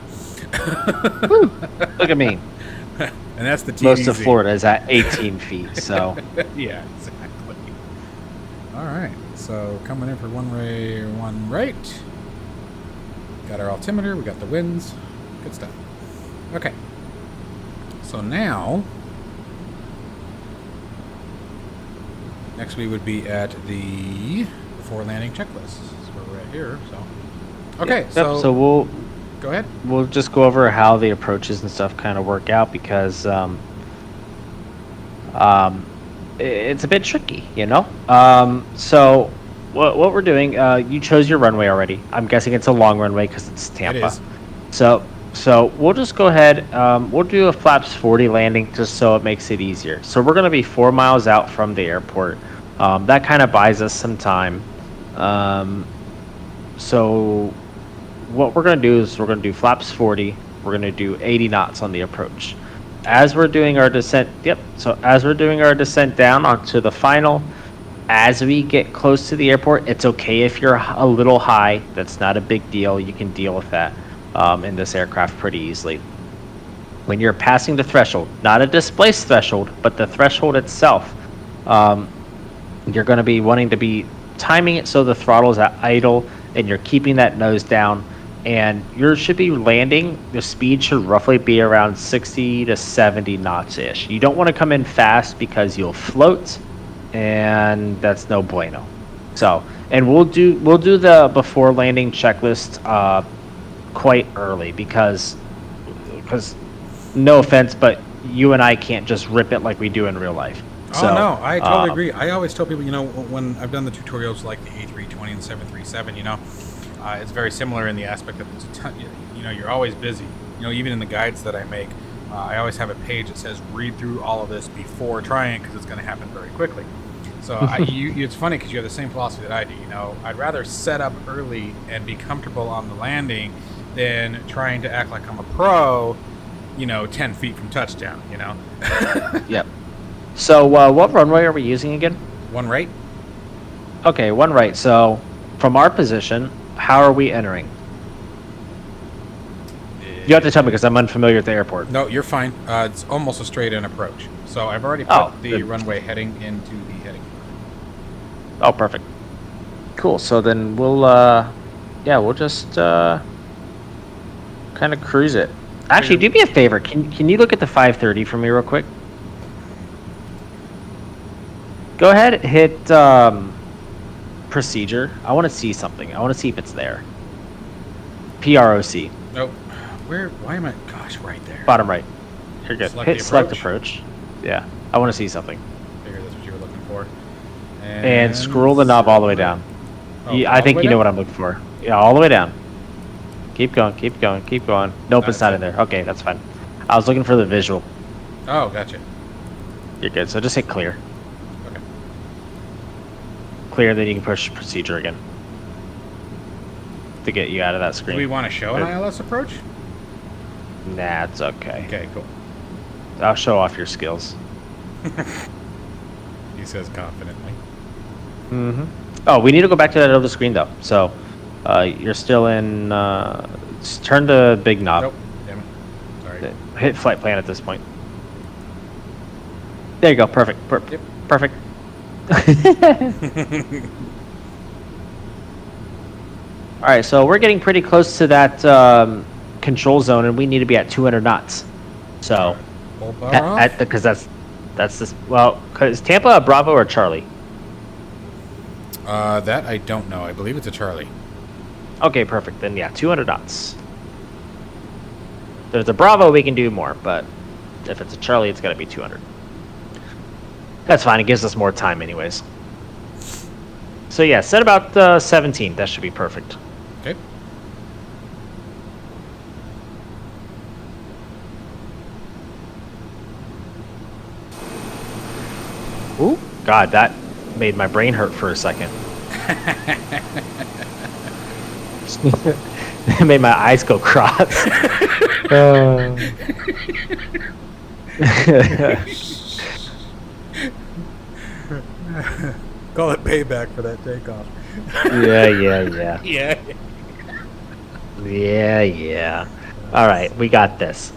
Look at me. And that's the TDZ. Most of Florida is at 18 feet, so. Yeah, exactly. All right, so coming in for 1 right. Got our altimeter, we got the winds. Good stuff. Okay. So now, next we would be at the before landing checklist. This is where we're at here. So, okay. Yep, so we'll go ahead. We'll just go over how the approaches and stuff kind of work out, because it's a bit tricky, So what we're doing, you chose your runway already. I'm guessing it's a long runway because it's Tampa. It is. So we'll just go ahead, we'll do a flaps 40 landing just so it makes it easier. So we're going to be 4 miles out from the airport. That kind of buys us some time. So what we're going to do is we're going to do flaps 40. We're going to do 80 knots on the approach. As we're doing our descent, as we're doing our descent down onto the final, as we get close to the airport, it's okay if you're a little high. That's not a big deal. You can deal with that. In this aircraft pretty easily. When you're passing the threshold, not a displaced threshold, but the threshold itself, you're going to be wanting to be timing it so the throttle is at idle and you're keeping that nose down, and you should be landing. The speed should roughly be around 60 to 70 knots ish. You don't want to come in fast because you'll float, and that's no bueno. So, and we'll do the before landing checklist quite early, because no offense, but you and I can't just rip it like we do in real life. Oh, no, I totally agree. I always tell people, when I've done the tutorials like the A320 and 737, it's very similar in the aspect that it's a ton, you're always busy. Even in the guides that I make, I always have a page that says read through all of this before trying, because it's going to happen very quickly. So it's funny because you have the same philosophy that I do. You know, I'd rather set up early and be comfortable on the landing than trying to act like I'm a pro, 10 feet from touchdown, Yep. So what runway are we using again? One right. Okay, one right. So from our position, how are we entering? You have to tell me because I'm unfamiliar with the airport. No, you're fine. It's almost a straight-in approach. So I've already put the runway heading into the heading. Oh, perfect. Cool. So then we'll just kind of cruise it. Actually, do me a favor. Can you look at the 530 for me real quick? Go ahead, hit procedure. I want to see something. I want to see if it's there. PROC. Nope. Why am I? Gosh, right there. Bottom right. You're good. Select Hit select approach. Yeah. I want to see something. Figure that's what you were looking for. And scroll the knob all the way down. Oh, I think you know what I'm looking for. Yeah, all the way down. Keep going, keep going, keep going. Nope, it's not in there. Okay, that's fine. I was looking for the visual. Oh, gotcha. You're good. So just hit clear. Okay. Clear, then you can push procedure again to get you out of that screen. Do we want to show an ILS approach? Nah, it's okay. Okay, cool. I'll show off your skills. He says confidently. Mm-hmm. Oh, we need to go back to that other screen though. So, you're still in. Turn to big knob. Nope. Damn it. Sorry. Hit flight plan at this point. There you go. Perfect. Yep. Perfect. All right, so we're getting pretty close to that control zone, and we need to be at 200 knots. So, because that's this. Well, is Tampa a Bravo or Charlie? That I don't know. I believe it's a Charlie. Okay, perfect. Then yeah, 200 knots. If there's a Bravo, we can do more, but if it's a Charlie, it's got to be 200. That's fine. It gives us more time, anyways. So yeah, set about 17. That should be perfect. Okay. Ooh, God, that made my brain hurt for a second. It made my eyes go cross. Call it payback for that takeoff. Yeah. Yeah. All right, we got this.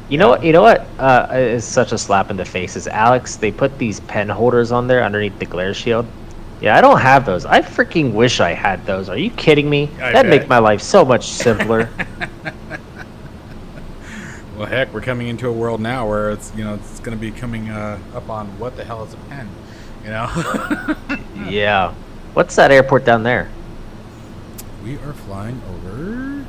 You know what is such a slap in the face is Alex, they put these pen holders on there underneath the glare shield. Yeah, I don't have those. I freaking wish I had those. Are you kidding me? That'd make my life so much simpler. Well, heck, we're coming into a world now where it's it's going to be coming up on what the hell is a pen, Yeah. What's that airport down there? We are flying over.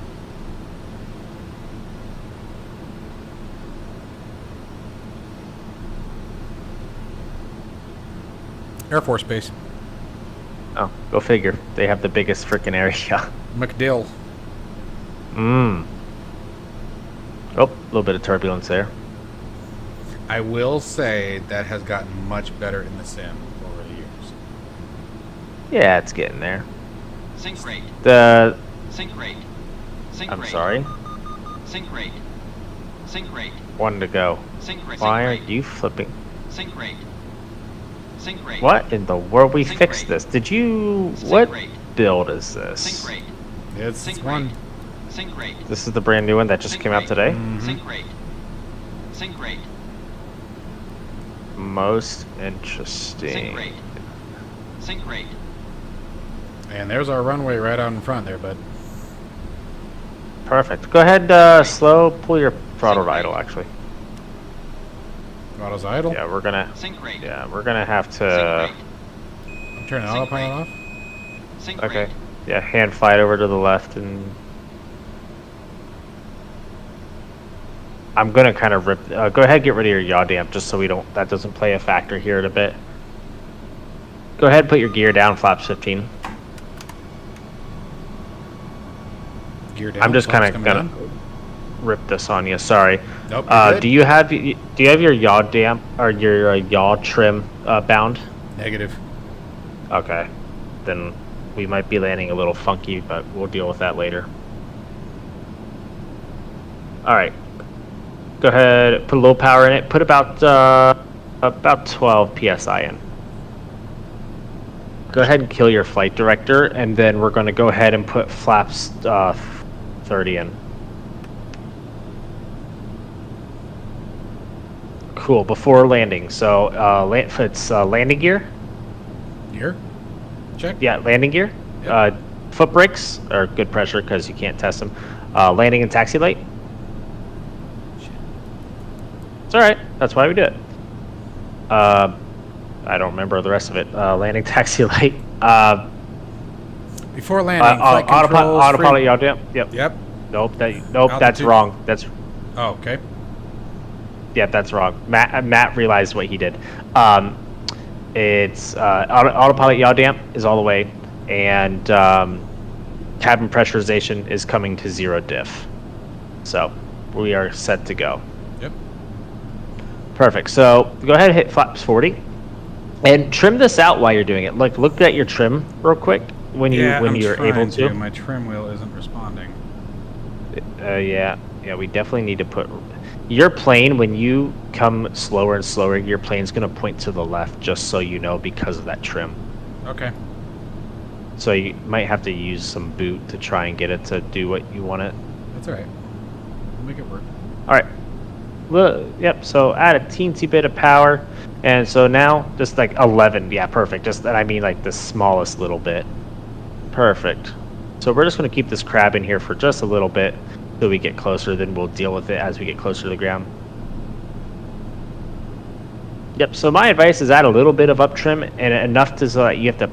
Air Force Base. Oh, go figure. They have the biggest freaking area. MacDill. Oh, a little bit of turbulence there. I will say that has gotten much better in the sim over the years. Yeah, it's getting there. Sync rate. Sync rate. Sync I'm rate. sorry. Sync rate. Sync rate. One to go. Sync rate. Why are Sync rate. you flipping? Sync rate. Sync rate. What in the world? We Sync fixed rate. this. Did you? Sync What rate. build is this? Sync rate. It's Sync one. rate. Sync rate. This is the brand new one that just Sync came out rate. today. Sync rate. Sync rate. Most Sync interesting. rate. Sync rate. And there's our runway right out in front there, bud. Perfect. Go ahead, slow. Pull your throttle to idle. Actually, Throttle's idle. yeah, we're gonna. Sync rate. Yeah, we're gonna have Sync to. rate. I'm turning Sync autopilot rate. off. Sync Okay. rate. Yeah, hand flight over to the left, and I'm gonna kind of rip. Go ahead, get rid of your yaw damp, just so we don't. That doesn't play a factor here in a bit. Go ahead, put your gear down, flaps 15. Gear down. I'm just flaps kind of coming gonna. down. rip this on you. Sorry. Nope, you're good. Do you have your yaw damp or your yaw trim bound? Negative. Okay, then we might be landing a little funky, but we'll deal with that later. All right, go ahead, put a little power in it. Put about 12 psi in. Go ahead and kill your flight director, and then we're going to go ahead and put flaps 30 in. Cool. Before landing, so it's landing gear. Gear? Check. Yeah, landing gear. Yep. Foot brakes are good pressure because you can't test them. Landing and taxi light. It's all right. That's why we do it. I don't remember the rest of it. Landing, taxi light. Before landing, flight controls, autopilot yaw damp. Yep. Yep. Nope. That's Altitude. wrong. That's Oh, okay. yeah, that's wrong. Matt realized what he did. It's autopilot yaw damp is all the way, and cabin pressurization is coming to 0 diff. So we are set to go. Yep. Perfect. So go ahead and hit flaps 40, and trim this out while you're doing it. Look at your trim real quick when you're able to. My trim wheel isn't responding. Yeah, we definitely need to put your plane, when you come slower and slower, your plane's going to point to the left, just so you know, because of that trim. Okay. So you might have to use some boot to try and get it to do what you want it. That's all right. We'll make it work. All right. Well, yep. So add a teensy bit of power, and so now just like 11. Yeah, perfect. Just I mean like the smallest little bit. Perfect. So we're just going to keep this crab in here for just a little bit till we get closer. Then we'll deal with it as we get closer to the ground. Yep. So my advice is add a little bit of up trim and enough to so that you have to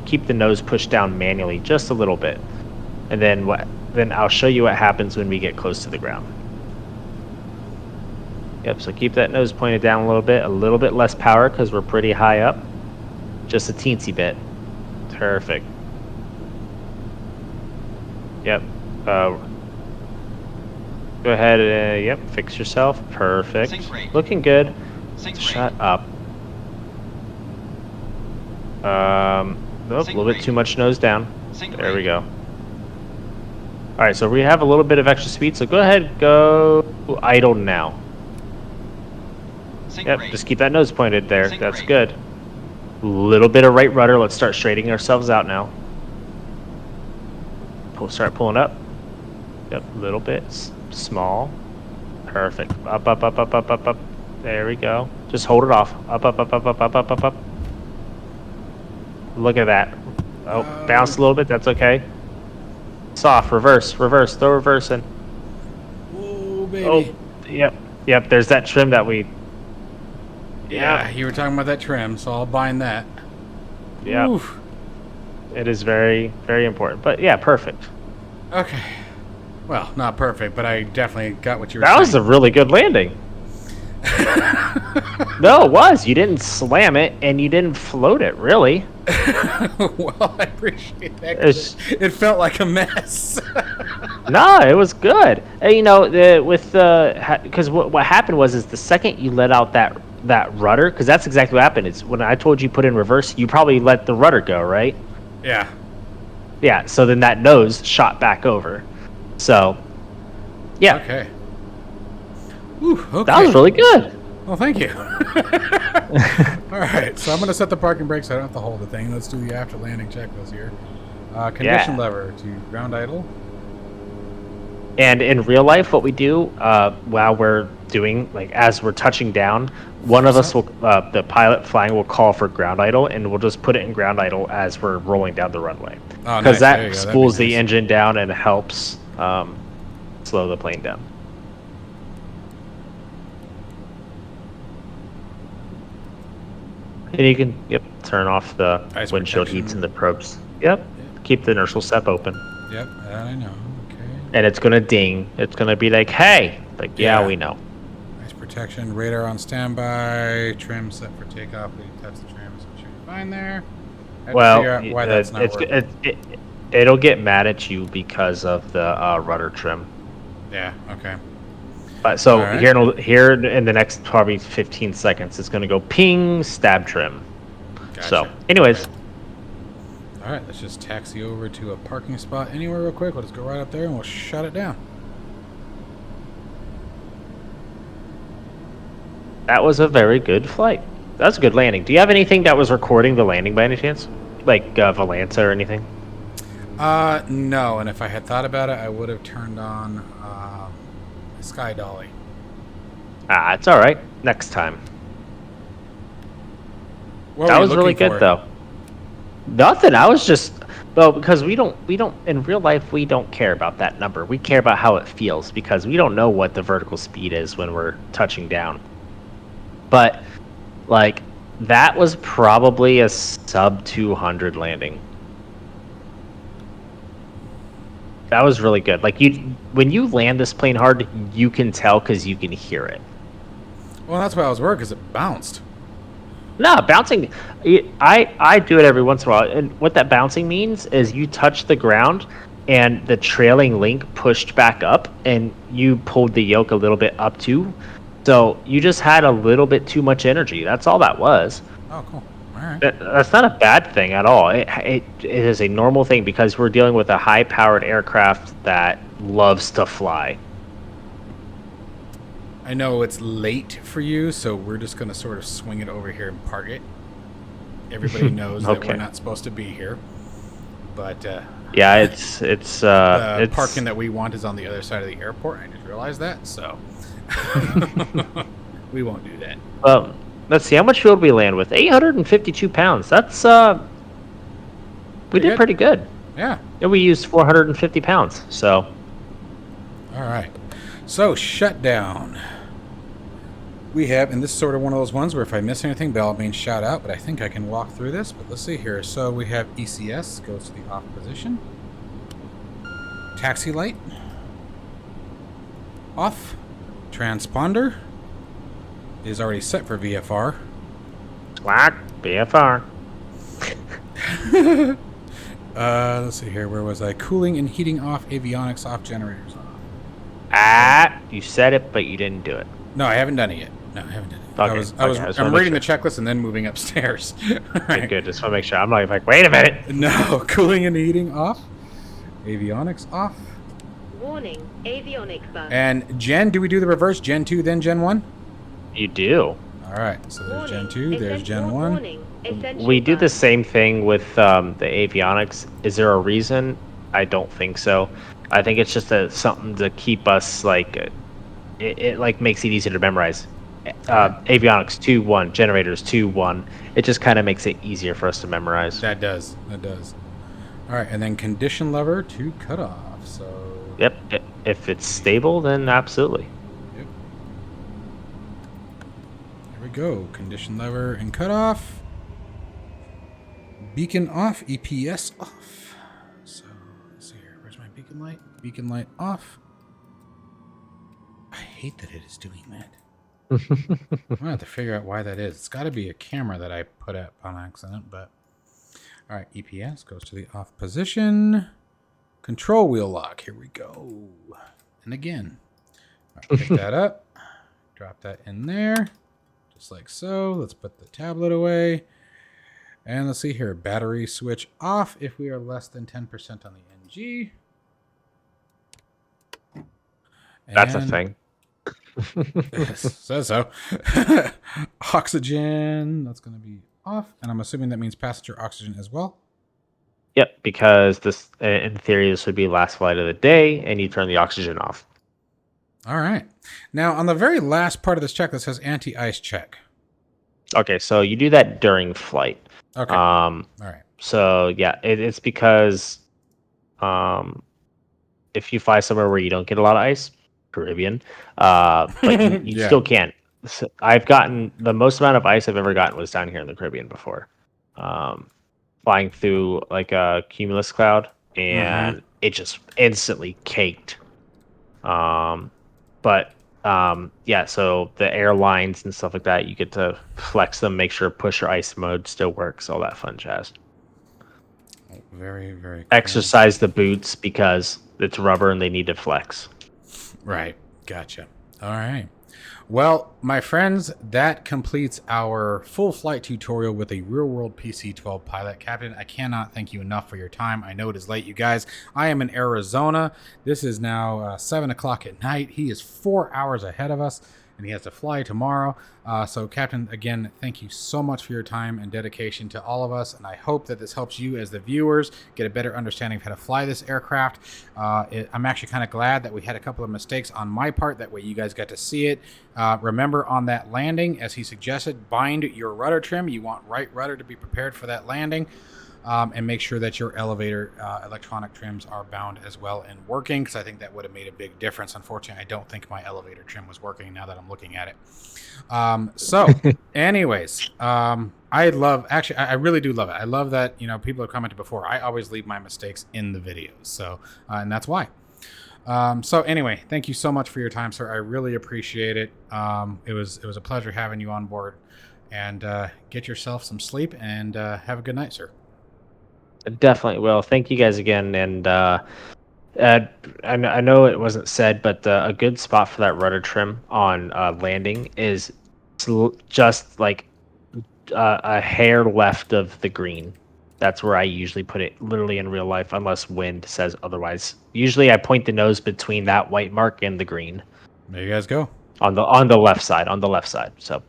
keep the nose pushed down manually just a little bit, and then Then I'll show you what happens when we get close to the ground. Yep. So keep that nose pointed down a little bit less power because we're pretty high up, just a teensy bit. Perfect. Yep. Go ahead and yep, fix yourself. Perfect. Looking good. Shut up. A little bit too much nose down. There we go. All right, so we have a little bit of extra speed. So go ahead, go idle now. Yep, just keep that nose pointed there. That's good. A little bit of right rudder. Let's start straightening ourselves out now. Start pulling up. Yep, a little bit. Small. Perfect. Up, up, up, up, up, up, up. There we go. Just hold it off. Up, up, up, up, up, up, up, up, up. Look at that. Oh, bounced a little bit. That's okay. Soft. Reverse. Reverse. Throw reverse in. Whoa, baby. Oh, yep. Yep, there's that trim that we... Yeah, you were talking about that trim, so I'll bind that. Yeah. It is very, very important. But yeah, perfect. Okay. Well, not perfect, but I definitely got what you were saying. That was a really good landing. No, it was. You didn't slam it, and you didn't float it, really. Well, I appreciate that. It felt like a mess. No, it was good. And, you know, because what happened was the second you let out that rudder, because that's exactly what happened. It's when I told you put in reverse, you probably let the rudder go, right? Yeah. Yeah, so then that nose shot back over. So, yeah. Okay. Ooh, okay. That was really good. Well, thank you. All right, so I'm going to set the parking brakes. So I don't have to hold the thing. Let's do the after landing checklist here. Condition lever to ground idle. And in real life, what we do while we're doing, like as we're touching down, one of us will, the pilot flying will call for ground idle, and we'll just put it in ground idle as we're rolling down the runway. Because that spools the engine down and helps slow the plane down. And you can turn off the windshield heats and the probes. Yep. Keep the inertial step open. Yep, that I know. Okay. And it's gonna ding. It's gonna be like, hey, like yeah, we know. Nice protection. Radar on standby. Trim set for takeoff. We touch the trim, so it should be fine there. Well, why that's not working. It'll get mad at you because of the rudder trim. Yeah. Okay. But so All right. here in the next probably 15 seconds, it's going to go ping stab trim. Gotcha. So, anyways, Okay. All right. Let's just taxi over to a parking spot anywhere real quick. We'll just go right up there and we'll shut it down. that was a very good flight. That was a good landing. Do you have anything that was recording the landing by any chance? Like Valanta or anything? No. And if I had thought about it, I would have turned on Sky Dolly. Ah, it's all right. Next time. What That were you was really looking good for? though. Nothing. I was just because we don't in real life we don't care about that number. We care about how it feels because we don't know what the vertical speed is when we're touching down. But like that was probably a sub 200 landing. That was really good. Like when you land this plane hard, you can tell because you can hear it. Well, that's why I was worried because it bounced. No, bouncing. I do it every once in a while, and what that bouncing means is you touch the ground, and the trailing link pushed back up, and you pulled the yoke a little bit up too. So you just had a little bit too much energy. That's all that was. Oh, cool. All right. That's not a bad thing at all. It is a normal thing because we're dealing with a high-powered aircraft that loves to fly. I know it's late for you, so we're just going to sort of swing it over here and park it. Everybody knows that we're not supposed to be here. But yeah, it's parking that we want is on the other side of the airport. I just realized that, so we won't do that. Let's see, how much fuel did we land with? 852 pounds. That's we did pretty good. Yeah. And we used 450 pounds. So. All right. So shutdown. We have, and this is sort of one of those ones where if I miss anything, by all means shout out, but I think I can walk through this. But let's see here. So we have ECS goes to the off position. Taxi light. Off. Transponder is already set for VFR. Slack, VFR. Let's see here. Where was I? Cooling and heating off, avionics off, generators off. You said it, but you didn't do it. No, I haven't done it yet. No, I haven't done it. Okay, I'm reading the checklist and then moving upstairs. Right. Good. Just want to make sure. I'm like, wait a minute. No, cooling and heating off, avionics off. Warning, avionics bus. And Gen, do we do the reverse? Gen 2, then Gen 1? You do. All right, so there's Warning, Gen 2, there's Gen 1. warning, essential We do the bus. same thing with the avionics. Is there a reason? I don't think so. I think it's just something to keep us like it like makes it easier to memorize. Avionics 2-1, generators 2-1. It just kind of makes it easier for us to memorize. That does. All right, and then condition lever to cutoff. So. Yep. If it's stable, then absolutely. Yep. There we go. Condition lever and cutoff. Beacon off. EPS off. So let's see here. Where's my beacon light? Beacon light off. I hate that it is doing that. I'm gonna have to figure out why that is. It's got to be a camera that I put up on accident, but all right. EPS goes to the off position. Control wheel lock. Here we go. And again, all right, pick that up. Drop that in there, just like so. Let's put the tablet away, and let's see here. Battery switch off if we are less than 10% on the NG. That's a thing. Says so. Oxygen, that's going to be off. And I'm assuming that means passenger oxygen as well. Yep, because this, in theory, this would be last flight of the day, and you turn the oxygen off. All right. Now, on the very last part of this checklist says anti-ice check. Okay, so you do that during flight. Okay. All right. So, yeah, it's because if you fly somewhere where you don't get a lot of ice, Caribbean, but you Yeah. still can't. So I've gotten the most amount of ice I've ever gotten was down here in the Caribbean before. Flying through like a cumulus cloud, and it just instantly caked. Yeah, so the airlines and stuff like that, you get to flex them, make sure push your ice mode still works, all that fun jazz. Very, very cool. Exercise the boots because it's rubber and they need to flex. Right. Gotcha. All right. Well, my friends, that completes our full flight tutorial with a real-world PC-12 pilot. Captain, I cannot thank you enough for your time. I know it is late, you guys. I am in Arizona. This is now 7 o'clock at night. He is 4 hours ahead of us, and he has to fly tomorrow. So, Captain, again, thank you so much for your time and dedication to all of us, and I hope that this helps you as the viewers get a better understanding of how to fly this aircraft. I'm actually kind of glad that we had a couple of mistakes on my part. That way you guys got to see it. Remember, on that landing, as he suggested, bind your rudder trim. You want right rudder to be prepared for that landing. And make sure that your elevator electronic trims are bound as well and working, because I think that would have made a big difference. Unfortunately, I don't think my elevator trim was working now that I'm looking at it. So anyways, I really do love it. I love that, people have commented before. I always leave my mistakes in the videos. So, and that's why. So anyway, thank you so much for your time, sir. I really appreciate it. It was a pleasure having you on board, and get yourself some sleep and have a good night, sir. Definitely will. Thank you guys again. And I know it wasn't said, but a good spot for that rudder trim on landing is just like a hair left of the green. That's where I usually put it, literally in real life, unless wind says otherwise. Usually I point the nose between that white mark and the green. There you guys go. On the left side. So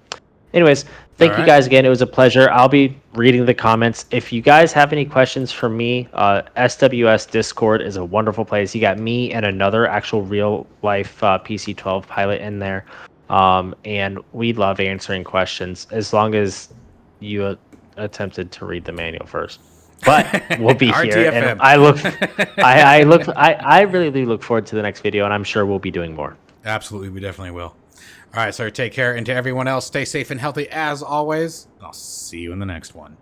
anyways, thank you guys again. It was a pleasure. I'll be reading the comments. If you guys have any questions for me, SWS Discord is a wonderful place. You got me and another actual real life PC-12 pilot in there. And we love answering questions as long as you attempted to read the manual first. But we'll be here. And I really do look forward to the next video, and I'm sure we'll be doing more. Absolutely, we definitely will. All right, sir, take care. And to everyone else, stay safe and healthy as always. I'll see you in the next one.